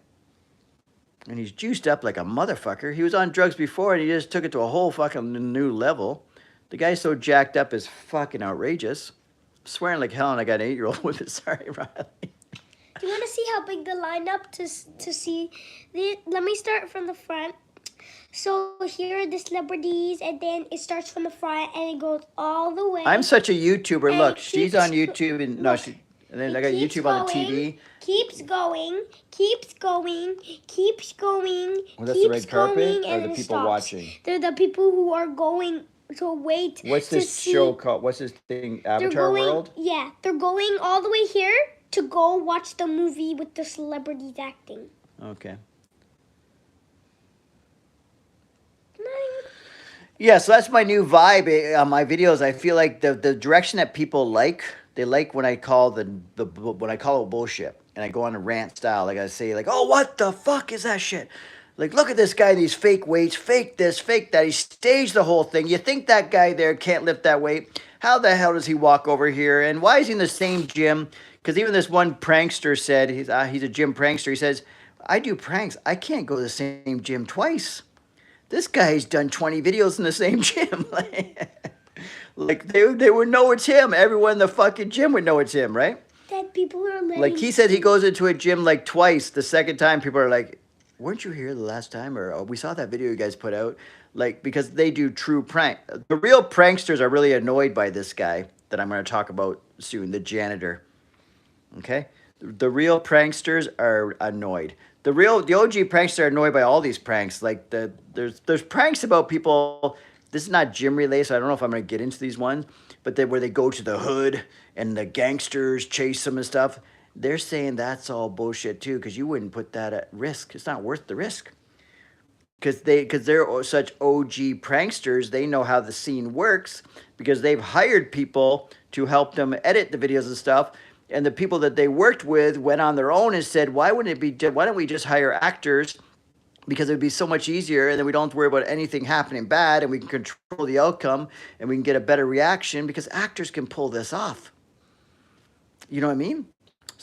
And he's juiced up like a motherfucker. He was on drugs before, and he just took it to a whole fucking new level. The guy's so jacked up is fucking outrageous. I'm swearing like hell, and I got an 8-year-old with it. Sorry, Riley.
Do you want to see how big the lineup to see? Let me start from the front. So here are the celebrities, and then it starts from the front, and it goes all the way.
I'm such a YouTuber.
And
Look, she's on YouTube, and no, and then I got YouTube on the TV.
Keeps going, keeps going, keeps going.
Well, that's the red carpet, or the people watching?
They're the people who are going to wait.
What's this show called? What's this thing? Avatar World?
Yeah, they're going all the way here to go watch the movie with the celebrities acting.
Okay. Yeah, so that's my new vibe on my videos. I feel like the direction that people like, they like when I call when I call it bullshit, and I go on a rant style. Like I say, like, oh, what the fuck is that shit? Like, look at this guy, these fake weights, fake this, fake that. He staged the whole thing. You think that guy there can't lift that weight? How the hell does he walk over here? And why is he in the same gym? Because even this one prankster said, he's a gym prankster. He says, I do pranks. I can't go to the same gym twice. This guy's done 20 videos in the same gym. Like they would know it's him. Everyone in the fucking gym would know it's him, right?
That people are
like he said he goes into a gym like twice. The second time, people are like, weren't you here the last time? Or oh, we saw that video you guys put out. Like, because they do true prank. The real pranksters are really annoyed by this guy that I'm going to talk about soon, the janitor. Okay? The real pranksters are annoyed. The OG pranksters are annoyed by all these pranks. Like, there's pranks about people. This is not gym related, so I don't know if I'm going to get into these ones. But where they go to the hood and the gangsters chase them and stuff. They're saying that's all bullshit too, because you wouldn't put that at risk. It's not worth the risk. Because they're such OG pranksters, they know how the scene works, because they've hired people to help them edit the videos and stuff. And the people that they worked with went on their own and said, why don't we just hire actors? Because it would be so much easier, and then we don't have to worry about anything happening bad, and we can control the outcome, and we can get a better reaction, because actors can pull this off. You know what I mean?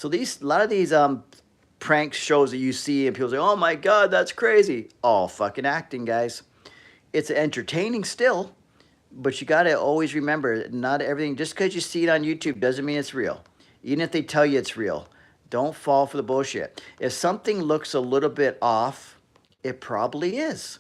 So a lot of these prank shows that you see and people say, oh my God, that's crazy. All fucking acting, guys. It's entertaining still, but you got to always remember, not everything, just because you see it on YouTube doesn't mean it's real. Even if they tell you it's real, don't fall for the bullshit. If something looks a little bit off, it probably is.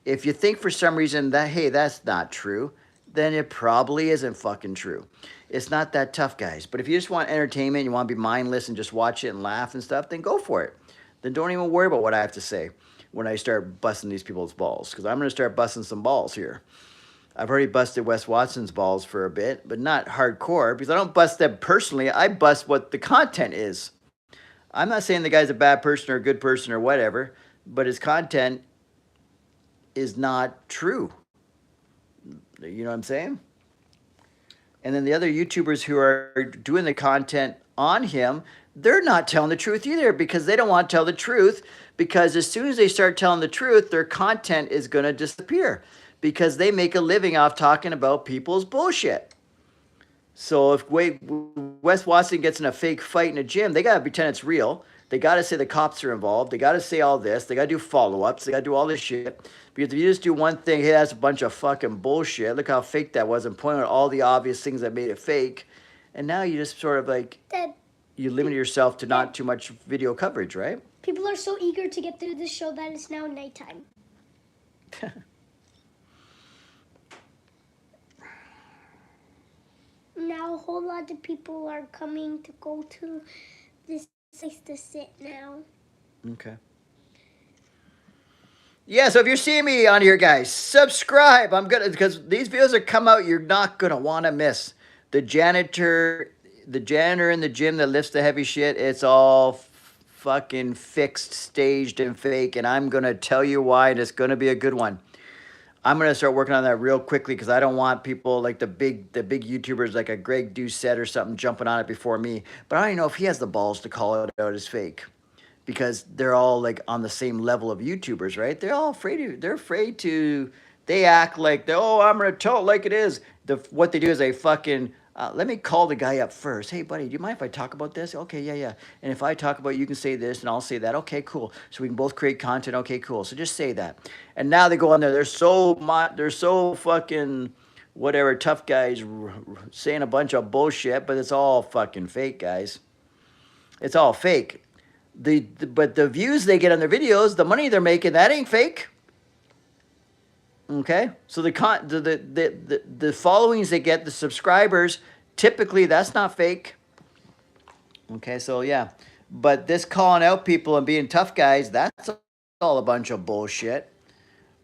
If you think for some reason that, hey, that's not true, then it probably isn't fucking true. It's not that tough, guys. But if you just want entertainment, you want to be mindless and just watch it and laugh and stuff, then go for it. Then don't even worry about what I have to say when I start busting these people's balls, because I'm going to start busting some balls here. I've already busted Wes Watson's balls for a bit, but not hardcore, because I don't bust them personally. I bust what the content is. I'm not saying the guy's a bad person or a good person or whatever, but his content is not true. You know what I'm saying? And then the other YouTubers who are doing the content on him, they're not telling the truth either, because they don't want to tell the truth, because as soon as they start telling the truth, their content is going to disappear, because they make a living off talking about people's bullshit. So if Wes Watson gets in a fake fight in a gym, they got to pretend it's real. They got to say the cops are involved. They got to say all this. They got to do follow-ups. They got to do all this shit. Because if you just do one thing, hey, that's a bunch of fucking bullshit. Look how fake that was, and point out all the obvious things that made it fake. And now you just sort of like, you limit yourself to not too much video coverage, right?
People are so eager to get through this show that it's now nighttime. Now a whole lot of people are coming to go to this place to sit now.
Okay. Yeah, so if you're seeing me on here, guys, subscribe. I'm gonna, because these videos that come out, you're not gonna want to miss. The janitor in the gym that lifts the heavy shit, it's all fucking fixed, staged, and fake, and I'm gonna tell you why, and it's gonna be a good one. I'm gonna start working on that real quickly, because I don't want people like the big YouTubers like a Greg Doucette or something jumping on it before me. But I don't even know if he has the balls to call it out as fake, because they're all like on the same level of YouTubers, right? They're all afraid to, they act like, oh, I'm gonna tell it like it is. What they do is they fucking, let me call the guy up first. Hey, buddy, do you mind if I talk about this? Okay, yeah. And if I talk about it, you can say this and I'll say that. Okay, cool. So we can both create content. Okay, cool. So just say that. And now they go on there. They're so fucking whatever, tough guys saying a bunch of bullshit, but it's all fucking fake, guys. It's all fake. But the views they get on their videos, the money they're making, that ain't fake. Okay, so the followings they get, the subscribers, typically that's not fake. Okay, so yeah, but this calling out people and being tough guys, that's all a bunch of bullshit.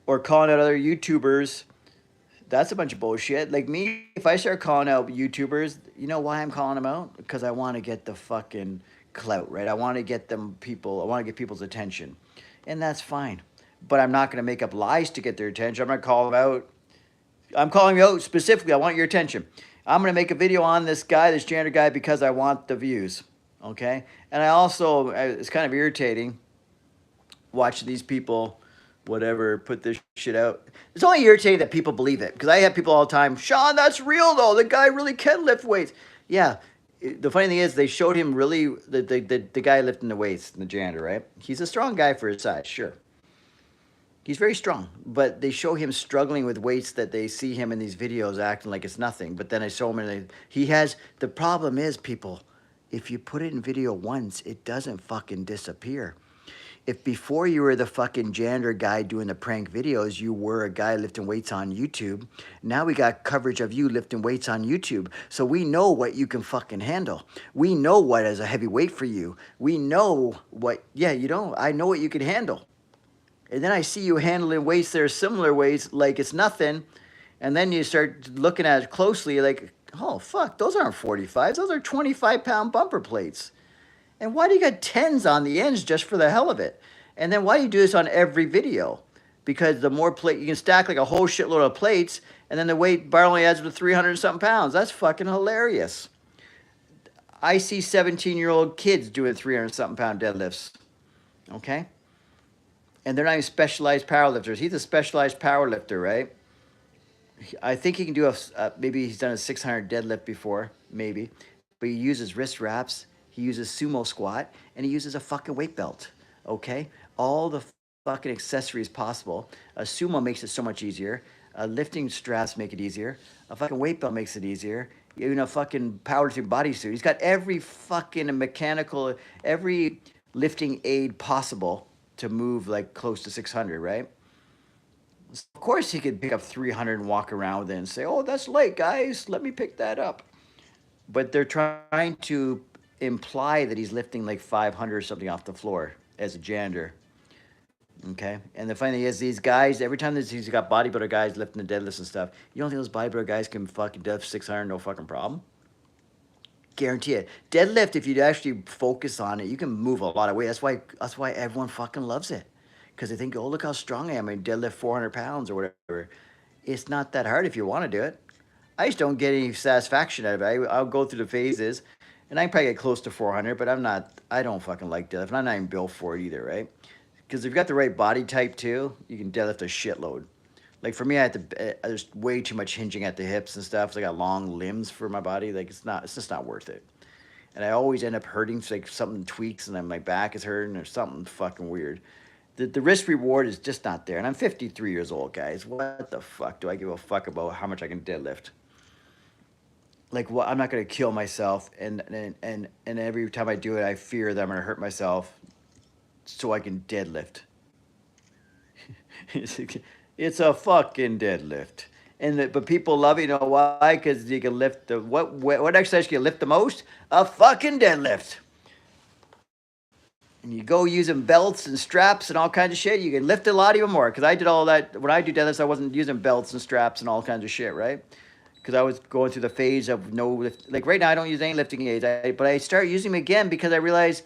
Or calling out other YouTubers, that's a bunch of bullshit. Like me, if I start calling out YouTubers, you know why I'm calling them out? Because I want to get the fucking clout, right? I want to get I want to get people's attention, and that's fine. But I'm not going to make up lies to get their attention. I'm going to call them out. I'm calling you out specifically. I want your attention. I'm going to make a video on this guy, this janitor guy, because I want the views. Okay? And I also, it's kind of irritating watching these people, whatever, put this shit out. It's only irritating that people believe it. Because I have people all the time, Shaun, that's real though. The guy really can lift weights. Yeah. The funny thing is, they showed him really, the guy lifting the weights, the janitor, right? He's a strong guy for his size, sure. He's very strong, but they show him struggling with weights that they see him in these videos acting like it's nothing. But then I show him, and the problem is, people, if you put it in video once, it doesn't fucking disappear. If before you were the fucking janitor guy doing the prank videos, you were a guy lifting weights on YouTube, now we got coverage of you lifting weights on YouTube. So we know what you can fucking handle. We know what is a heavy weight for you. We know what, I know what you can handle. And then I see you handling weights that are similar weights like it's nothing. And then you start looking at it closely like, oh, fuck, those aren't 45s. Those are 25-pound bumper plates. And why do you got 10s on the ends just for the hell of it? And then why do you do this on every video? Because the more plate, you can stack like a whole shitload of plates, and then the weight bar only adds to 300-something pounds. That's fucking hilarious. I see 17-year-old kids doing 300-something pound deadlifts. Okay? And they're not even specialized powerlifters. He's a specialized powerlifter, right? I think he can do maybe he's done a 600 deadlift before, maybe. But he uses wrist wraps. he uses sumo squat, and he uses a fucking weight belt. Okay, all the fucking accessories possible. A sumo makes it so much easier. Lifting straps make it easier. A fucking weight belt makes it easier. Even a fucking powerlifting bodysuit. He's got every fucking mechanical, every lifting aid possible to move like close to 600, right? So of course he could pick up 300 and walk around with it and say, "Oh, that's light, guys. Let me pick that up." But they're trying to imply that he's lifting like 500 or something off the floor as a janitor. Okay, and the funny thing is, these guys, every time he's got bodybuilder guys lifting the deadlifts and stuff, you don't think those bodybuilder guys can fucking deadlift 600 no fucking problem? Guarantee it. Deadlift, if you actually focus on it, you can move a lot of weight. That's why everyone fucking loves it, because they think, "Oh, look how strong I am. I deadlift 400 pounds or whatever." It's not that hard if you want to do it. I just don't get any satisfaction out of it. I'll go through the phases, and I can probably get close to 400, but I don't fucking like deadlift. I'm not even built for it either, right? Because if you've got the right body type too, you can deadlift a shitload. Like for me, there's way too much hinging at the hips and stuff. So I got long limbs for my body. Like it's just not worth it. And I always end up hurting. So like something tweaks and then my back is hurting or something fucking weird. The risk reward is just not there. And I'm 53 years old, guys. What the fuck do I give a fuck about how much I can deadlift? Like, well, I'm not gonna kill myself, and every time I do it, I fear that I'm gonna hurt myself, so I can deadlift. It's a fucking deadlift, but people love it. You know why? Because you can lift the what exercise can you lift the most? A fucking deadlift. And you go using belts and straps and all kinds of shit. You can lift a lot even more. Because I did all that when I do deadlifts. I wasn't using belts and straps and all kinds of shit, right? Because I was going through the phase of no lift. Like right now, I don't use any lifting aids. But I start using them again because I realized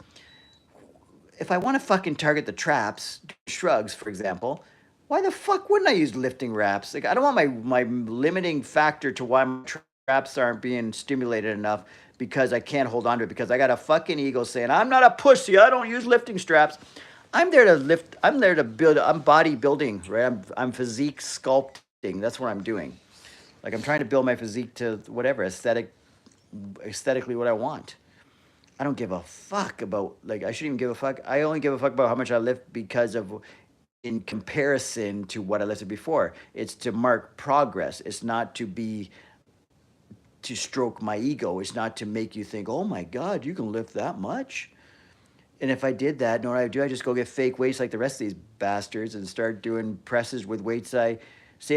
if I want to fucking target the traps, shrugs, for example, why the fuck wouldn't I use lifting wraps? Like I don't want my limiting factor to why my traps aren't being stimulated enough because I can't hold on to it because I got a fucking ego saying I'm not a pussy. I don't use lifting straps. I'm there to lift. I'm there to build. I'm bodybuilding, right? I'm physique sculpting. That's what I'm doing. Like I'm trying to build my physique to whatever aesthetically what I want. I don't give a fuck about, like, I shouldn't even give a fuck. I only give a fuck about how much I lift because of, in comparison to what I lifted before. It's to mark progress. It's not to stroke my ego. It's not to make you think, "Oh my God, you can lift that much." And if I did that, you know what I do? I just go get fake weights like the rest of these bastards and start doing presses with weights. Say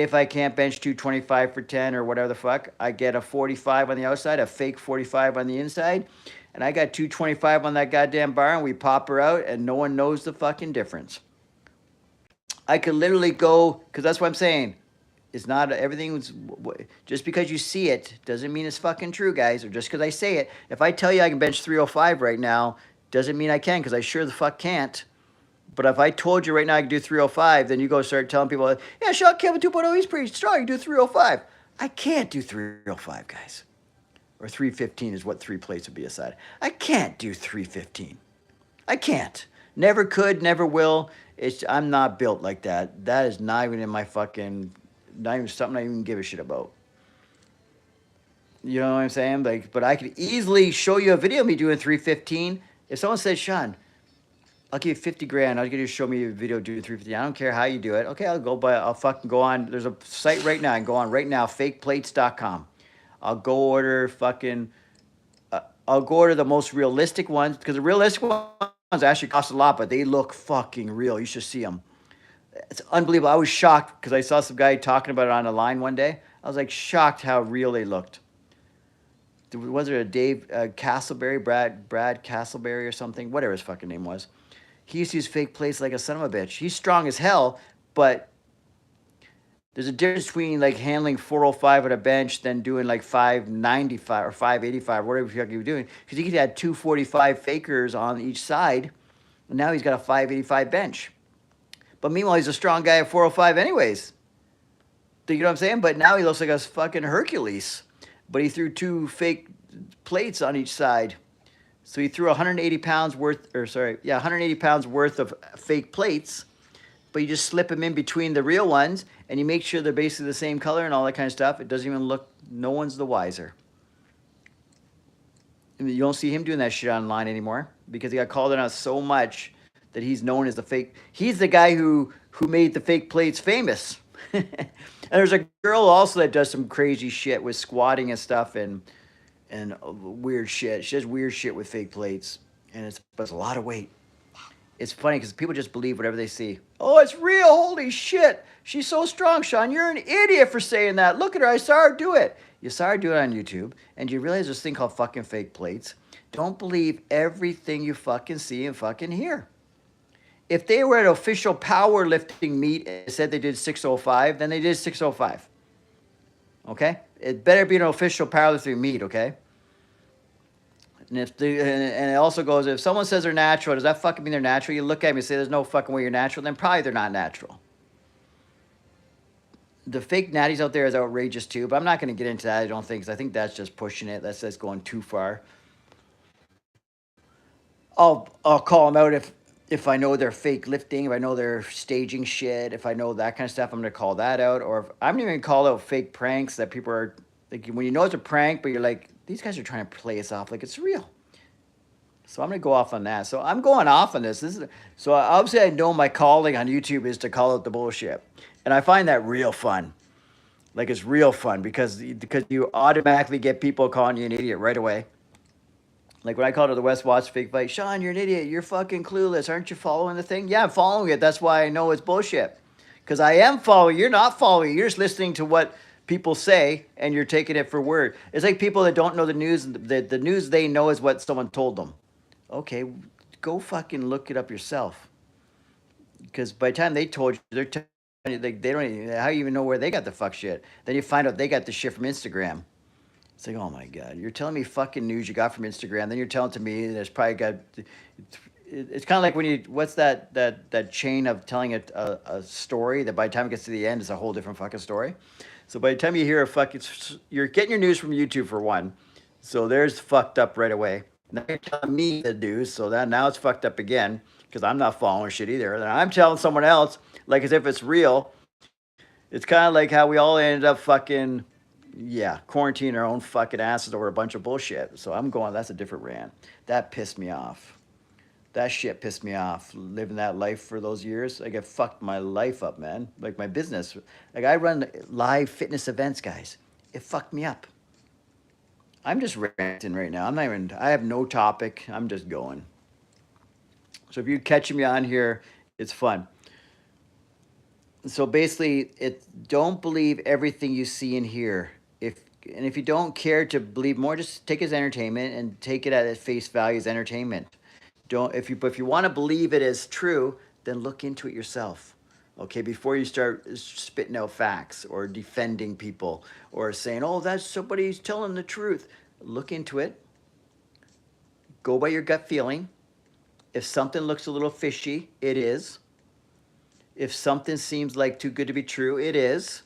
if I can't bench 225 for 10 or whatever the fuck, I get a 45 on the outside, a fake 45 on the inside. And I got 225 on that goddamn bar, and we pop her out, and no one knows the fucking difference. I could literally go, because that's what I'm saying. It's not everything. Just because you see it doesn't mean it's fucking true, guys. Or just because I say it. If I tell you I can bench 305 right now, doesn't mean I can, because I sure the fuck can't. But if I told you right now I can do 305, then you go start telling people, "Yeah, Shaun Campbell 2.0, he's pretty strong. You do 305. I can't do 305, guys. Or 315 is what 3 plates would be aside. I can't do 315. I can't. Never could, never will. I'm not built like that. That is not even in my fucking, not even something I even give a shit about. You know what I'm saying? Like, but I could easily show you a video of me doing 315. If someone says, "Shaun, I'll give you 50 grand. I'll get you to show me a video doing 315. I don't care how you do it." Okay, I'll fucking go on. There's a site right now. I can go on right now, fakeplates.com. I'll go order the most realistic ones, because the realistic ones actually cost a lot, but they look fucking real. You should see them. It's unbelievable. I was shocked because I saw some guy talking about it on the line one day. I was like shocked how real they looked. Was there a Dave Castleberry, Brad Castleberry or something? Whatever his fucking name was. He used to use fake plates like a son of a bitch. He's strong as hell, but there's a difference between like handling 405 at a bench than doing like 595 or 585, whatever the fuck you were doing. Because he could have 245 fakers on each side, and now he's got a 585 bench. But meanwhile, he's a strong guy at 405 anyways. You know what I'm saying? But now he looks like a fucking Hercules. But he threw 2 fake plates on each side. So he threw 180 pounds worth of fake plates. But you just slip them in between the real ones, and you make sure they're basically the same color and all that kind of stuff. It doesn't even look, no one's the wiser. You don't see him doing that shit online anymore because he got called out so much that he's known as the fake. He's the guy who made the fake plates famous. And there's a girl also that does some crazy shit with squatting and stuff and weird shit. She does weird shit with fake plates, and but it's a lot of weight. It's funny because people just believe whatever they see. Oh, it's real. Holy shit. She's so strong, Shaun. You're an idiot for saying that. Look at her. I saw her do it. You saw her do it on YouTube, and you realize this thing called fucking fake plates. Don't believe everything you fucking see and fucking hear. If they were at official powerlifting meet and said they did 605, then they did 605. Okay? It better be an official powerlifting meet, okay? And and it also goes, if someone says they're natural, does that fucking mean they're natural? You look at me and say there's no fucking way you're natural, then probably they're not natural. The fake natties out there is outrageous too, but I'm not going to get into that, I don't think, because I think that's just pushing it. That's just going too far. I'll call them out if I know they're fake lifting, if I know they're staging shit, if I know that kind of stuff, I'm going to call that out. Or if, I'm even going to call out fake pranks that people are, like, when you know it's a prank, but you're like, these guys are trying to play us off like it's real. So I'm going to go off on that. So I'm going off on this. So obviously I know my calling on YouTube is to call out the bullshit. And I find that real fun. Like, it's real fun because you automatically get people calling you an idiot right away. Like when I called it the Wes Watson fake fight, Shaun, you're an idiot. You're fucking clueless. Aren't you following the thing? Yeah, I'm following it. That's why I know it's bullshit. Because I am following. You're not following. You're just listening to what people say and you're taking it for word. It's like people that don't know the news. The news they know is what someone told them. Okay, go fucking look it up yourself. Because by the time they told you, they're telling you, they don't even, how you even know where they got the fuck shit. Then you find out they got the shit from Instagram. It's like, oh my God, you're telling me fucking news you got from Instagram. Then you're telling to me there's probably got, it's kind of like when you, what's that chain of telling a story that by the time it gets to the end is a whole different fucking story. So by the time you hear a fucking, you're getting your news from YouTube for one. So there's fucked up right away. Now you're telling me the news, so that now it's fucked up again because I'm not following shit either. And I'm telling someone else, like as if it's real. It's kind of like how we all ended up fucking, quarantining our own fucking asses over a bunch of bullshit. So I'm going, that's a different rant. That pissed me off. That shit pissed me off. Living that life for those years, like it fucked my life up, man. Like my business. Like I run live fitness events, guys. It fucked me up. I'm just ranting right now. I have no topic. I'm just going. So if you're catching me on here, it's fun. So basically, don't believe everything you see and hear. If you don't care to believe more, just take it as entertainment and take it at face value as entertainment. If you want to believe it as true, then look into it yourself. Okay, before you start spitting out facts or defending people or saying, oh, that's somebody's telling the truth. Look into it. Go by your gut feeling. If something looks a little fishy, it is. If something seems like too good to be true, it is.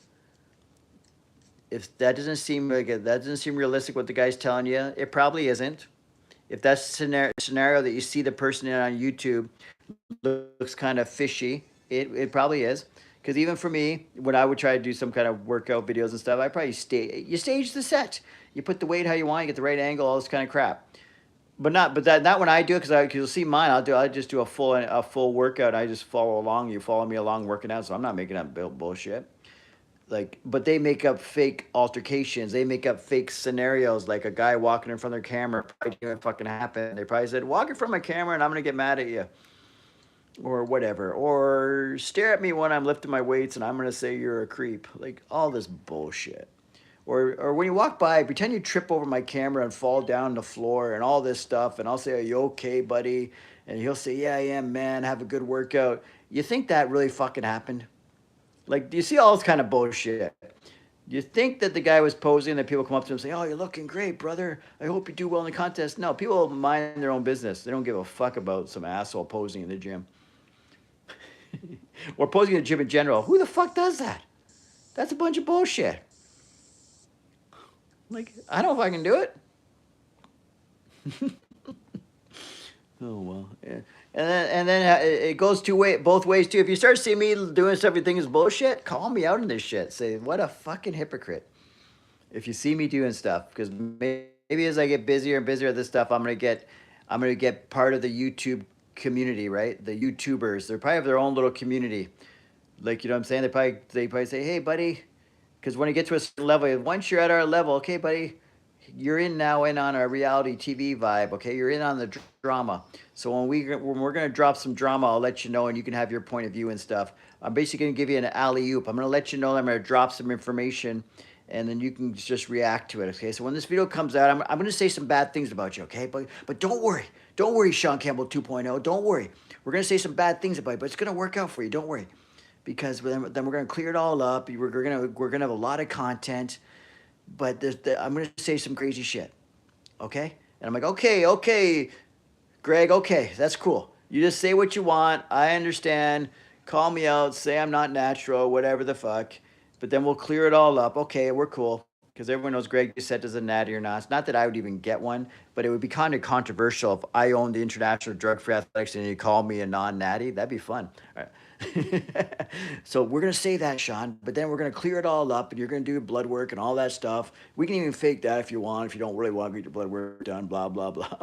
If that doesn't seem realistic what the guy's telling you, it probably isn't. If that scenario that you see the person in on YouTube looks kind of fishy, it probably is. Because even for me, when I would try to do some kind of workout videos and stuff, I probably stage the set. You put the weight how you want, you get the right angle, all this kind of crap. But not when I do it, because you'll see mine. I just do a full workout. I just follow along. You follow me along working out. So I'm not making up bullshit. Like, but they make up fake altercations. They make up fake scenarios, like a guy walking in front of their camera. Probably didn't fucking happen. They probably said, "Walk in front of my camera, and I'm gonna get mad at you," or whatever. Or stare at me when I'm lifting my weights, and I'm gonna say you're a creep. Like all this bullshit. Or when you walk by, pretend you trip over my camera and fall down on the floor and all this stuff, and I'll say, "Are you okay, buddy?" And he'll say, "Yeah, I am, man. Have a good workout." You think that really fucking happened? Like, do you see all this kind of bullshit? You think that the guy was posing, that people come up to him and say, "Oh, you're looking great, brother. I hope you do well in the contest." No, people mind their own business. They don't give a fuck about some asshole posing in the gym. Or posing in the gym in general. Who the fuck does that? That's a bunch of bullshit. Like, I don't fucking do it. Oh, well. Yeah. And then it goes both ways, too. If you start seeing me doing stuff you think is bullshit, call me out on this shit. Say, what a fucking hypocrite. If you see me doing stuff, because maybe maybe as I get busier and busier at this stuff, I'm gonna get part of the YouTube community, right? The YouTubers, they probably have their own little community. Like, you know what I'm saying? They probably say, hey, buddy, because when you get to a certain level, once you're at our level, okay, buddy, you're in now in on a reality TV vibe. Okay, you're in on the drama. So when we're gonna drop some drama, I'll let you know, and you can have your point of view and stuff. I'm basically gonna give you an alley oop. I'm gonna let you know. I'm gonna drop some information, and then you can just react to it. Okay. So when this video comes out, I'm gonna say some bad things about you. Okay, but don't worry, Shaun Campbell 2.0. Don't worry. We're gonna say some bad things about you, but it's gonna work out for you. Don't worry, because then we're gonna clear it all up. We're gonna have a lot of content, but I'm gonna say some crazy shit. Okay? And I'm like, okay, Greg, okay, that's cool. You just say what you want. I understand. Call me out. Say I'm not natural, whatever the fuck. But then we'll clear it all up. Okay, we're cool. Because everyone knows Greg Doucette is a natty or not. It's not that I would even get one, but it would be kind of controversial if I owned the International Drug Free Athletics and you call me a non-natty. That'd be fun. All right. So we're going to say that, Shaun, but then we're going to clear it all up and you're going to do blood work and all that stuff. We can even fake that if you want, if you don't really want to get your blood work done, blah, blah, blah.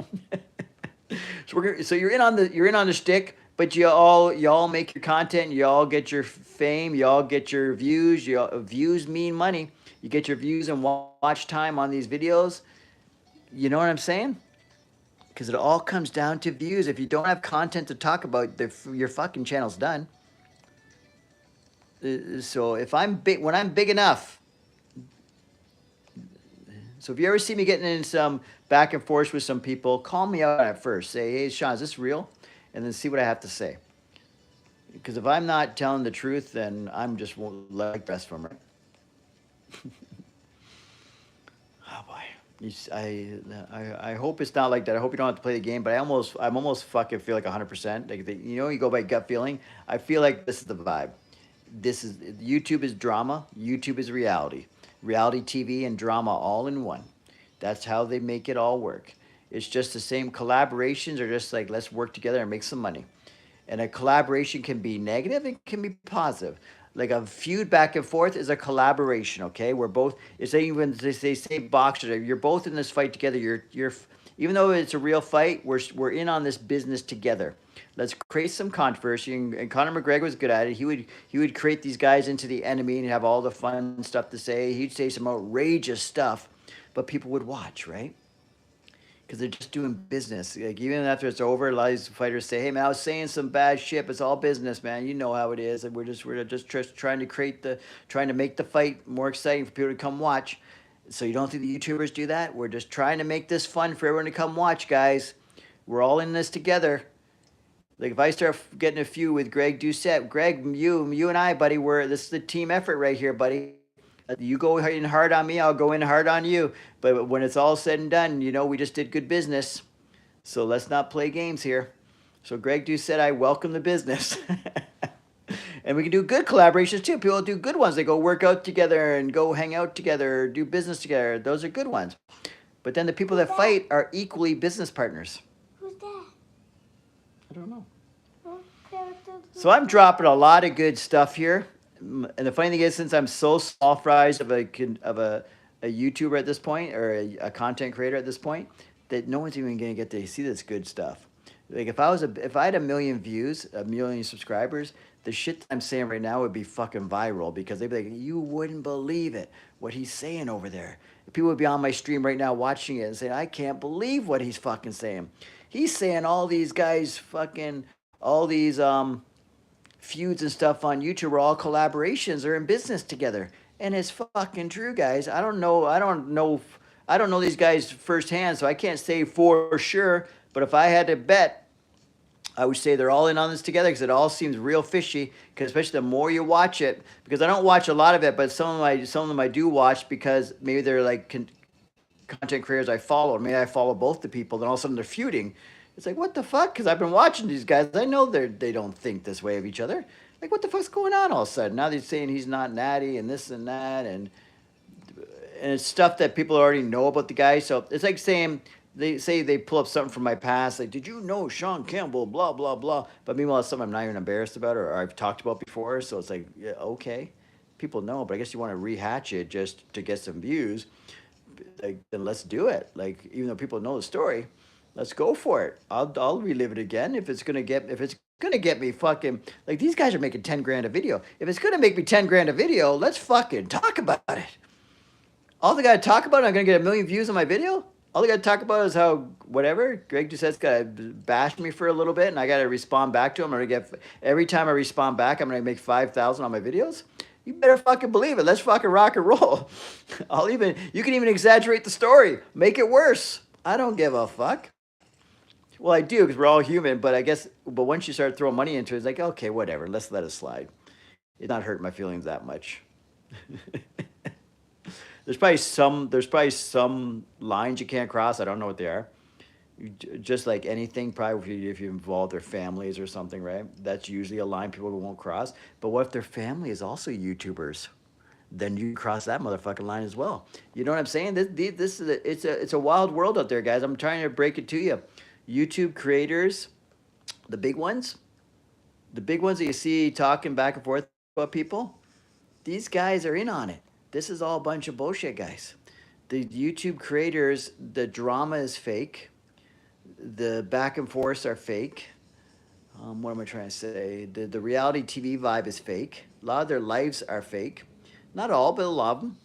So you're in on the stick, but y'all make your content, y'all get your fame, y'all get your views. Views mean money. You get your views and watch time on these videos. You know what I'm saying? Because it all comes down to views. If you don't have content to talk about, your fucking channel's done. So if I'm big, when I'm big enough. So if you ever see me getting in some back and forth with some people, call me out at first. Say, hey, Shaun, is this real? And then see what I have to say. Because if I'm not telling the truth, then I'm just like the rest of them, right? Oh boy, I hope it's not like that. I hope you don't have to play the game, but I'm almost fucking feel like 100%. Like you go by gut feeling. I feel like this is the vibe. YouTube is drama. YouTube is reality. Reality TV and drama all in one. That's how they make it all work. It's just the same. Collaborations are just like, let's work together and make some money. And a collaboration can be negative, it can be positive. Like a feud back and forth is a collaboration, okay? We're both, it's even they say boxers, you're both in this fight together. You're even though it's a real fight, we're in on this business together. Let's create some controversy. And Conor McGregor was good at it. He would create these guys into the enemy and have all the fun stuff to say. He'd say some outrageous stuff, but people would watch, right? Because they're just doing business. Like even after it's over, a lot of these fighters say, "Hey man, I was saying some bad shit. But it's all business, man. You know how it is. And we're just trying to make the fight more exciting for people to come watch." So you don't think the YouTubers do that? We're just trying to make this fun for everyone to come watch, guys. We're all in this together. Like if I start getting a feud with Greg Doucette, Greg, you and I, buddy, this is the team effort right here, buddy. You go in hard on me, I'll go in hard on you. But when it's all said and done, we just did good business. So let's not play games here. So Greg Doucette, I welcome the business. And we can do good collaborations too. People do good ones. They go work out together and go hang out together, do business together. Those are good ones. But then the people that fight are equally business partners.
Who's that?
I don't know. So I'm dropping a lot of good stuff here. And the funny thing is, since I'm so small fries of a YouTuber at this point, or a content creator at this point, that no one's even going to get to see this good stuff. Like if I had 1 million views, 1 million subscribers, the shit I'm saying right now would be fucking viral because they'd be like, you wouldn't believe it, what he's saying over there. People would be on my stream right now watching it and saying, I can't believe what he's fucking saying. He's saying all these guys fucking, all these feuds and stuff on YouTube are all collaborations or in business together. And it's fucking true, guys. I don't know these guys firsthand, so I can't say for sure. But if I had to bet, I would say they're all in on this together because it all seems real fishy. Because especially the more you watch it, because I don't watch a lot of it, but some of them I do watch because maybe they're like content creators I follow. Maybe I follow both the people. Then all of a sudden they're feuding. It's like, what the fuck? Because I've been watching these guys. I know they don't think this way of each other. Like, what the fuck's going on all of a sudden? Now they're saying he's not natty and this and that. And it's stuff that people already know about the guy. So it's like saying, they pull up something from my past. Like, did you know Shaun Campbell, blah, blah, blah. But meanwhile, it's something I'm not even embarrassed about or I've talked about before. So it's like, yeah, okay. People know, but I guess you want to rehatch it just to get some views. like, then let's do it. Like, even though people know the story, let's go for it. I'll relive it again if it's gonna get me fucking like these guys are making 10 grand a video. If it's gonna make me 10 grand a video, let's fucking talk about it. All they gotta talk about, I'm gonna get 1 million views on my video. All they gotta talk about is how whatever Greg Doucette's gotta bash me for a little bit, and I gotta respond back to him. I'm gonna get every time I respond back, I'm gonna make 5,000 on my videos. You better fucking believe it. Let's fucking rock and roll. You can even exaggerate the story, make it worse. I don't give a fuck. Well, I do because we're all human, but once you start throwing money into it, it's like, okay, whatever, let's let it slide. It's not hurting my feelings that much. There's probably some lines you can't cross. I don't know what they are. Just like anything, probably if you involve their families or something, right? That's usually a line people won't cross. But what if their family is also YouTubers? Then you cross that motherfucking line as well. You know what I'm saying? This is it's a wild world out there, guys. I'm trying to break it to you. YouTube creators, the big ones that you see talking back and forth about people, these guys are in on it. This is all a bunch of bullshit, guys. The YouTube creators, the drama is fake. The back and forths are fake. What am I trying to say? The reality TV vibe is fake. A lot of their lives are fake. Not all, but a lot of them.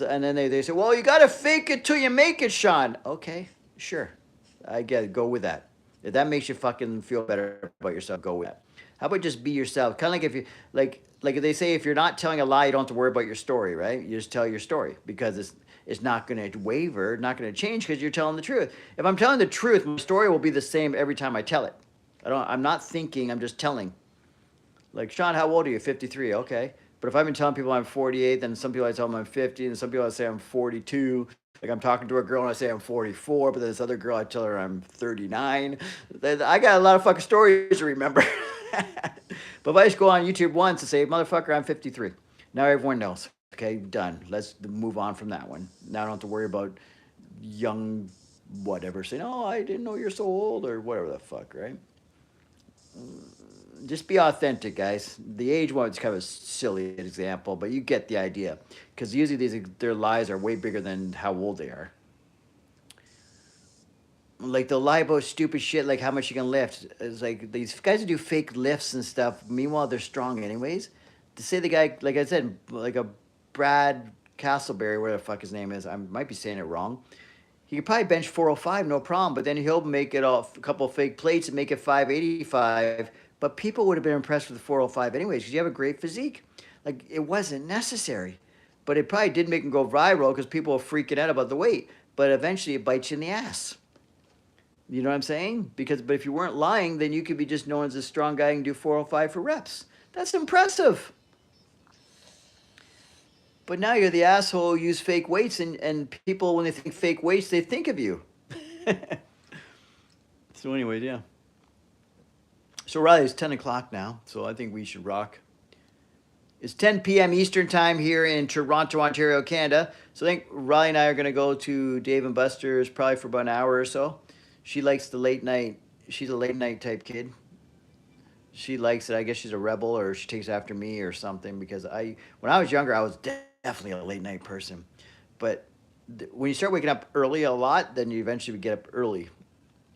And then they say, well, you got to fake it till you make it, Shaun. Okay, sure. I get it. Go with that. If that makes you fucking feel better about yourself, go with that. How about just be yourself? Kind of like if you, like they say, if you're not telling a lie, you don't have to worry about your story, right? You just tell your story because it's not going to waver, not going to change because you're telling the truth. If I'm telling the truth, my story will be the same every time I tell it. I'm not thinking, I'm just telling. Like, Shaun, how old are you? 53, okay. But if I've been telling people I'm 48, then some people I tell them I'm 50, and some people I say I'm 42. Like I'm talking to a girl and I say I'm 44, but then this other girl I tell her I'm 39. I got a lot of fucking stories to remember. But if I just go on YouTube once and say, motherfucker, I'm 53. Now everyone knows. Okay, done. Let's move on from that one. Now I don't have to worry about young whatever saying, oh, I didn't know you're so old or whatever the fuck, right? Just be authentic, guys. The age one's kind of a silly example, but you get the idea. Because usually their lies are way bigger than how old they are. Like they'll lie about stupid shit like how much you can lift. It's like these guys who do fake lifts and stuff. Meanwhile, they're strong anyways. To say the guy, like I said, like a Brad Castleberry, whatever the fuck his name is, I might be saying it wrong. He could probably bench 405, no problem. But then he'll make it off a couple of fake plates and make it 585. But people would have been impressed with the 405 anyways because you have a great physique. Like it wasn't necessary. But it probably did make him go viral because people were freaking out about the weight. But eventually it bites you in the ass. You know what I'm saying? But if you weren't lying, then you could be just known as a strong guy and do 405 for reps. That's impressive. But now you're the asshole who use fake weights, and people, when they think fake weights, they think of you. So anyway, yeah. So Riley, it's 10 o'clock now, so I think we should rock. It's 10 p.m. Eastern time here in Toronto, Ontario, Canada. So I think Riley and I are going to go to Dave & Buster's probably for about an hour or so. She likes the late night. She's a late night type kid. She likes it. I guess she's a rebel or she takes after me or something because when I was younger, I was definitely a late night person. But when you start waking up early a lot, then you eventually get up early.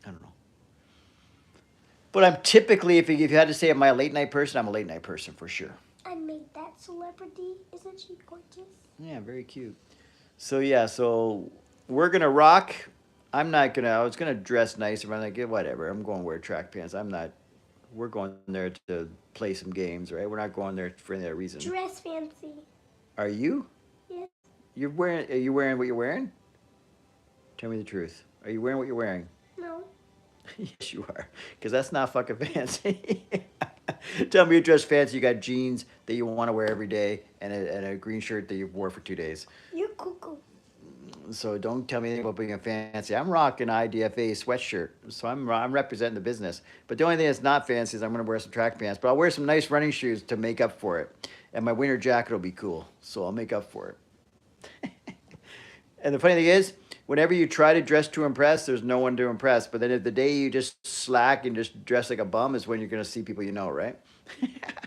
I don't know. But I'm typically, if you had to say, am I a late night person? I'm a late night person for sure.
I made that celebrity. Isn't she gorgeous?
Yeah, very cute. So yeah, so we're gonna rock. I was gonna dress nice. I'm like, yeah, whatever. I'm going to wear track pants. We're going there to play some games, right? We're not going there for any other reason.
Dress fancy.
Are you?
Yes.
Are you wearing what you're wearing? Tell me the truth. Are you wearing what you're wearing?
No.
Yes, you are. Because that's not fucking fancy. Tell me you dress fancy. You got jeans that you want to wear every day and a green shirt that you wore for 2 days.
You're cuckoo.
So don't tell me anything about being fancy. I'm rocking IDFA sweatshirt, so I'm representing the business. But the only thing that's not fancy is I'm going to wear some track pants. But I'll wear some nice running shoes to make up for it. And my winter jacket will be cool, so I'll make up for it. And the funny thing is, whenever you try to dress to impress, there's no one to impress. But then if the day you just slack and just dress like a bum is when you're going to see people you know, right?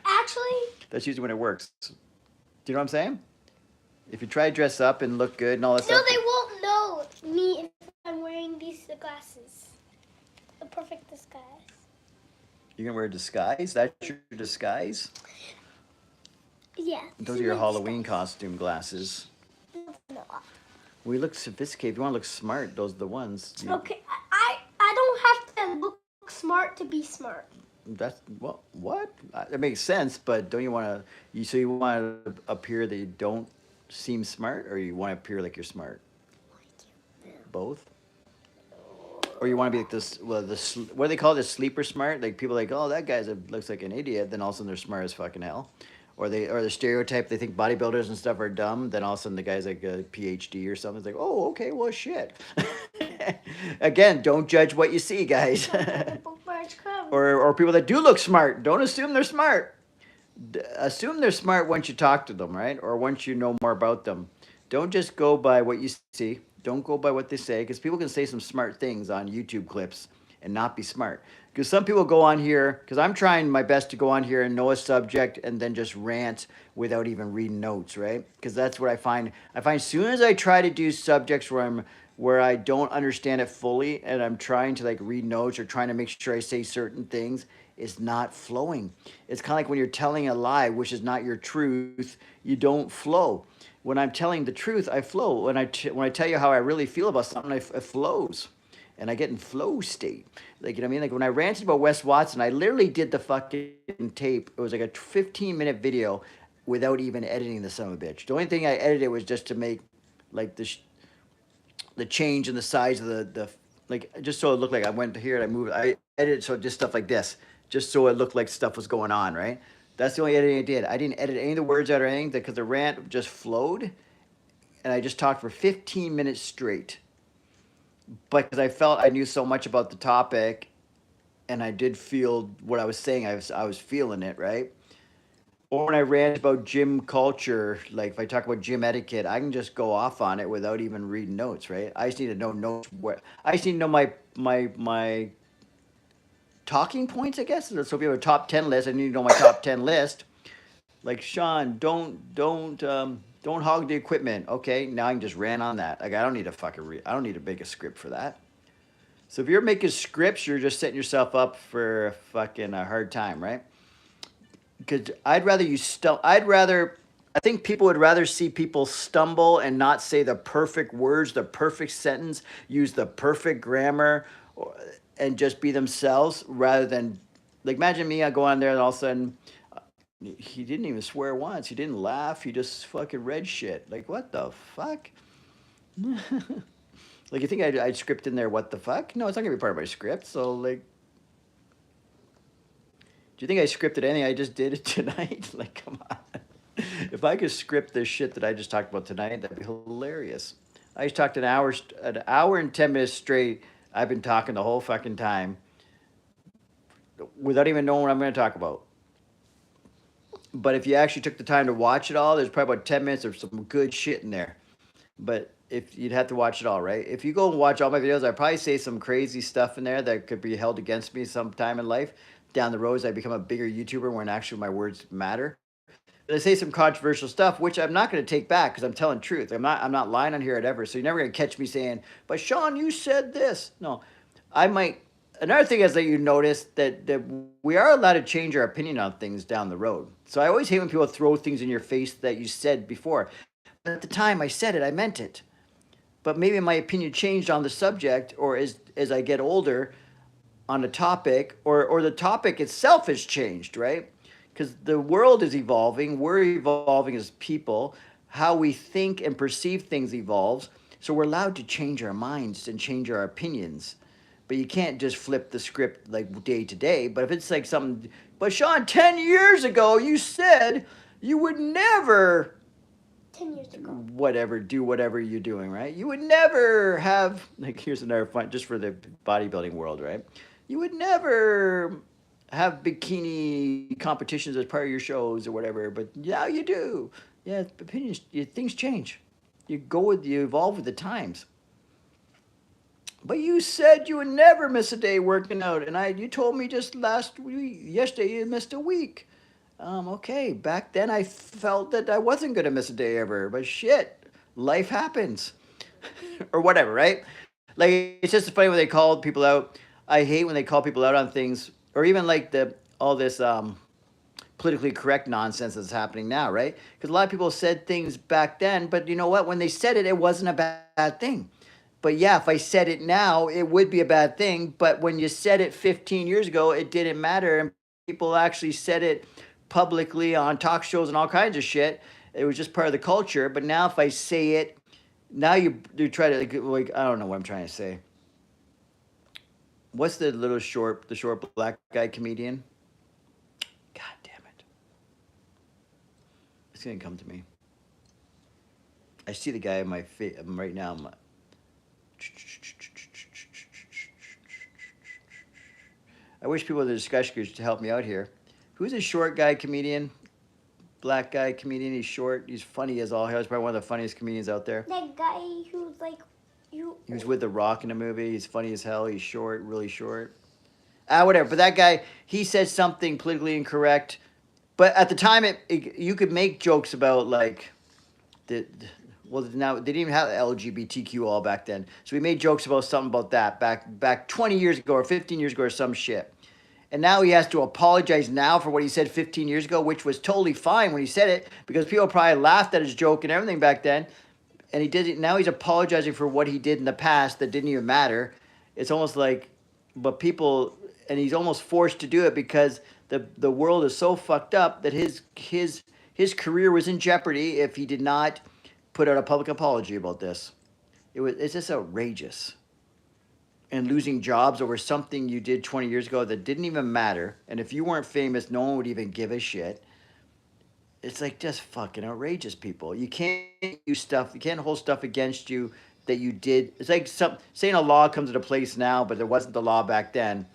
Actually.
That's usually when it works. Do you know what I'm saying? If you try to dress up and look good and all that
No,
stuff.
they won't know me if I'm wearing these glasses. The perfect disguise.
You're going to wear a disguise? That's your disguise?
Yeah.
Those are your Halloween costume glasses.
No.
We look sophisticated. If you want to look smart, those are the ones.
Okay, I don't have to look smart to be smart.
That's what? That makes sense, but don't you want to? So you want to appear that you don't seem smart, or you want to appear like you're smart? Both. Or you want to be like this? Well, what do they call this? Sleeper smart? Like people like, oh, that guy looks like an idiot. Then all of a sudden they're smart as fucking hell. Or the stereotype they think bodybuilders and stuff are dumb. Then all of a sudden the guy's like a PhD or something. It's like, oh, okay, well, shit. Again, don't judge what you see, guys. or people that do look smart. Don't assume they're smart. Assume they're smart once you talk to them, right? Or once you know more about them. Don't just go by what you see. Don't go by what they say, because people can say some smart things on YouTube clips and not be smart. Because some people go on here, because I'm trying my best to go on here and know a subject and then just rant without even reading notes, right? Because that's what I find. I find as soon as I try to do subjects where I don't understand it fully and I'm trying to like read notes or trying to make sure I say certain things, it's not flowing. It's kind of like when you're telling a lie, which is not your truth, you don't flow. When I'm telling the truth, I flow. When I tell you how I really feel about something, it flows. And I get in flow state. Like, you know what I mean? Like when I ranted about Wes Watson, I literally did the fucking tape. It was like a 15-minute video without even editing the son of a bitch. The only thing I edited was just to make like the change in the size of the like, just so it looked like I went here and I moved. I edited so just stuff like this, just so it looked like stuff was going on, right? That's the only editing I did. I didn't edit any of the words out or anything because the rant just flowed, and I just talked for 15 minutes straight. But because I felt I knew so much about the topic, and I did feel what I was saying, I was feeling it, right? Or when I rant about gym culture, like if I talk about gym etiquette, I can just go off on it without even reading notes, right? I just need to know notes. I just need to know my talking points, I guess. So if you have a top 10 list, I need to know my top 10 list. Like, Shaun, don't hog the equipment. Okay, now I can just rant on that. Like I don't need to I don't need to make a script for that. So if you're making scripts, you're just setting yourself up for a fucking hard time, right? Because I think people would rather see people stumble and not say the perfect words, the perfect sentence, use the perfect grammar, and just be themselves rather than, like, imagine me, I go on there and all of a sudden, he didn't even swear once. He didn't laugh. He just fucking read shit. Like, what the fuck? Like, you think I'd script in there, what the fuck? No, it's not going to be part of my script. So, like, do you think I scripted anything? I just did it tonight. Like, come on. If I could script this shit that I just talked about tonight, that'd be hilarious. I just talked an hour and 10 minutes straight. I've been talking the whole fucking time without even knowing what I'm going to talk about. But if you actually took the time to watch it all, there's probably about 10 minutes of some good shit in there. But if you'd have to watch it all, right? If you go and watch all my videos, I'd probably say some crazy stuff in there that could be held against me sometime in life. Down the road as I become a bigger YouTuber when actually my words matter. But I say some controversial stuff, which I'm not going to take back because I'm telling truth. I'm not lying on here at ever. So you're never going to catch me saying, but Shaun, you said this. No, I might. Another thing is that you notice that we are allowed to change our opinion on things down the road. So I always hate when people throw things in your face that you said before. But at the time I said it, I meant it. But maybe my opinion changed on the subject, or as I get older on a topic, or the topic itself has changed, right? Because the world is evolving. We're evolving as people. How we think and perceive things evolves. So we're allowed to change our minds and change our opinions. But you can't just flip the script like day to day. But if it's like something, but Shaun, 10 years ago, you said you would never
10 years ago.
Do whatever you're doing, right? You would never have, like, here's another fun, just for the bodybuilding world, right? You would never have bikini competitions as part of your shows or whatever, but now you do. Yeah, opinions, things change. You evolve with the times. But you said you would never miss a day working out, and you told me just yesterday you missed a week. Okay, back then I felt that I wasn't gonna miss a day ever, but shit, life happens, or whatever, right? Like it's just funny when they call people out. I hate when they call people out on things, or even like the all this politically correct nonsense that's happening now, right? Because a lot of people said things back then, but you know what? When they said it, it wasn't a bad thing. But yeah, if I said it now, it would be a bad thing. But when you said it 15 years ago, it didn't matter, and people actually said it publicly on talk shows and all kinds of shit. It was just part of the culture. But now, if I say it, now you try to like I don't know what I'm trying to say. What's the short black guy comedian? God damn it! It's gonna come to me. I see the guy in my face right now. I wish people in the discussion could help me out here. Who's a short guy comedian? Black guy comedian. He's short. He's funny as all hell. He's probably one of the funniest comedians out there.
That guy who's like you.
He was with The Rock in a movie. He's funny as hell. He's short, really short. Ah, whatever. But that guy, he said something politically incorrect. But at the time, you could make jokes about like the well now they didn't even have LGBTQ all back then. So we made jokes about something about that back 20 years ago or 15 years ago or some shit. And now he has to apologize now for what he said 15 years ago, which was totally fine when he said it because people probably laughed at his joke and everything back then. And he did it. Now he's apologizing for what he did in the past that didn't even matter. It's almost like, but people, and he's almost forced to do it because the world is so fucked up that his career was in jeopardy if he did not put out a public apology about this. It's just outrageous. And losing jobs over something you did 20 years ago that didn't even matter. And if you weren't famous, no one would even give a shit. It's like just fucking outrageous, people. You can't use stuff, you can't hold stuff against you that you did. It's like saying a law comes into place now, but there wasn't the law back then.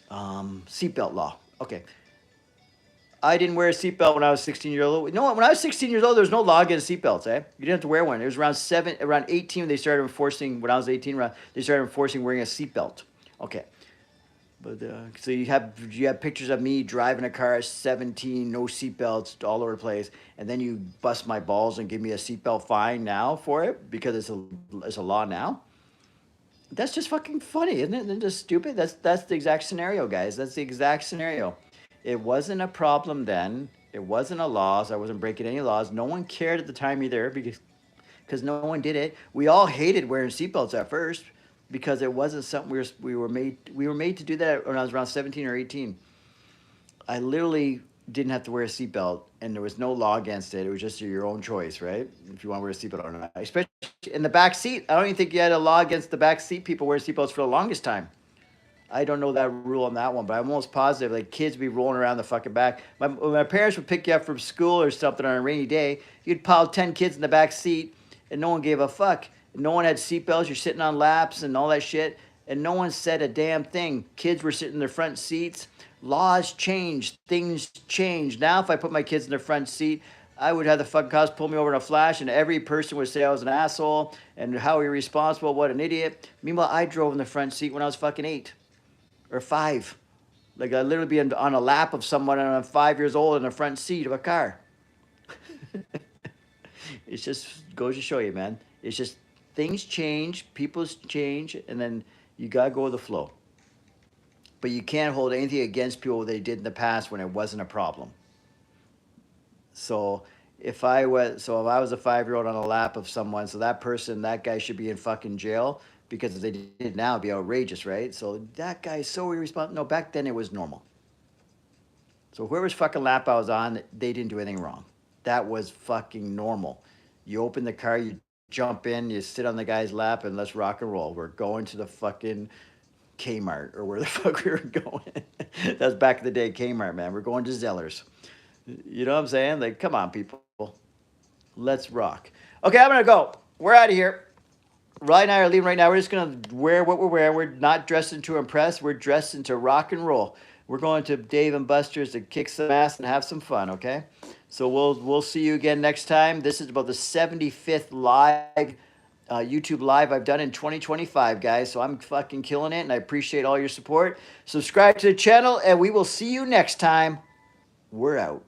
Seatbelt law. Okay. I didn't wear a seatbelt when I was 16 years old. No, when I was 16 years old, there was no law against seatbelts, eh? You didn't have to wear one. It was around 18 when they started enforcing, when I was 18, they started enforcing wearing a seatbelt. Okay. But so you have pictures of me driving a car at 17, no seatbelts all over the place, and then you bust my balls and give me a seatbelt fine now for it because it's a law now. That's just fucking funny, isn't it? Isn't it just stupid? That's the exact scenario, guys. That's the exact scenario. It wasn't a problem then. It wasn't a law. So I wasn't breaking any laws. No one cared at the time either because no one did it. We all hated wearing seatbelts at first because it wasn't something we were made to do that when I was around 17 or 18. I literally didn't have to wear a seatbelt, and there was no law against it. It was just your own choice, right? If you want to wear a seatbelt or not. Especially in the back seat. I don't even think you had a law against the back seat people wearing seatbelts for the longest time. I don't know that rule on that one, but I'm almost positive like kids be rolling around the fucking back. My parents would pick you up from school or something on a rainy day. You'd pile 10 kids in the back seat, and no one gave a fuck. No one had seatbelts. You're sitting on laps and all that shit, and no one said a damn thing. Kids were sitting in their front seats. Laws changed. Things changed. Now, if I put my kids in their front seat, I would have the fucking cops pull me over in a flash, and every person would say I was an asshole and how irresponsible, what an idiot. Meanwhile, I drove in the front seat when I was fucking 8 or 5. Like I'd literally be on a lap of someone and I'm 5 years old in the front seat of a car. It just goes to show you, man. It's just things change, people change, and then you gotta go with the flow. But you can't hold anything against people they did in the past when it wasn't a problem. So if I was a 5-year-old on a lap of someone, so that guy should be in fucking jail because if they did it now, it'd be outrageous, right? So that guy is so irresponsible. No, back then it was normal. So whoever's fucking lap I was on, they didn't do anything wrong. That was fucking normal. You open the car, you jump in, you sit on the guy's lap, and let's rock and roll. We're going to the fucking Kmart or where the fuck we were going. That was back in the day, Kmart, man. We're going to Zellers. You know what I'm saying? Like, come on, people. Let's rock. Okay, I'm going to go. We're out of here. Riley and I are leaving right now. We're just going to wear what we're wearing. We're not dressing to impress. We're dressing to rock and roll. We're going to Dave and Buster's to kick some ass and have some fun, okay? So we'll see you again next time. This is about the 75th live YouTube live I've done in 2025, guys. So I'm fucking killing it, and I appreciate all your support. Subscribe to the channel, and we will see you next time. we're out.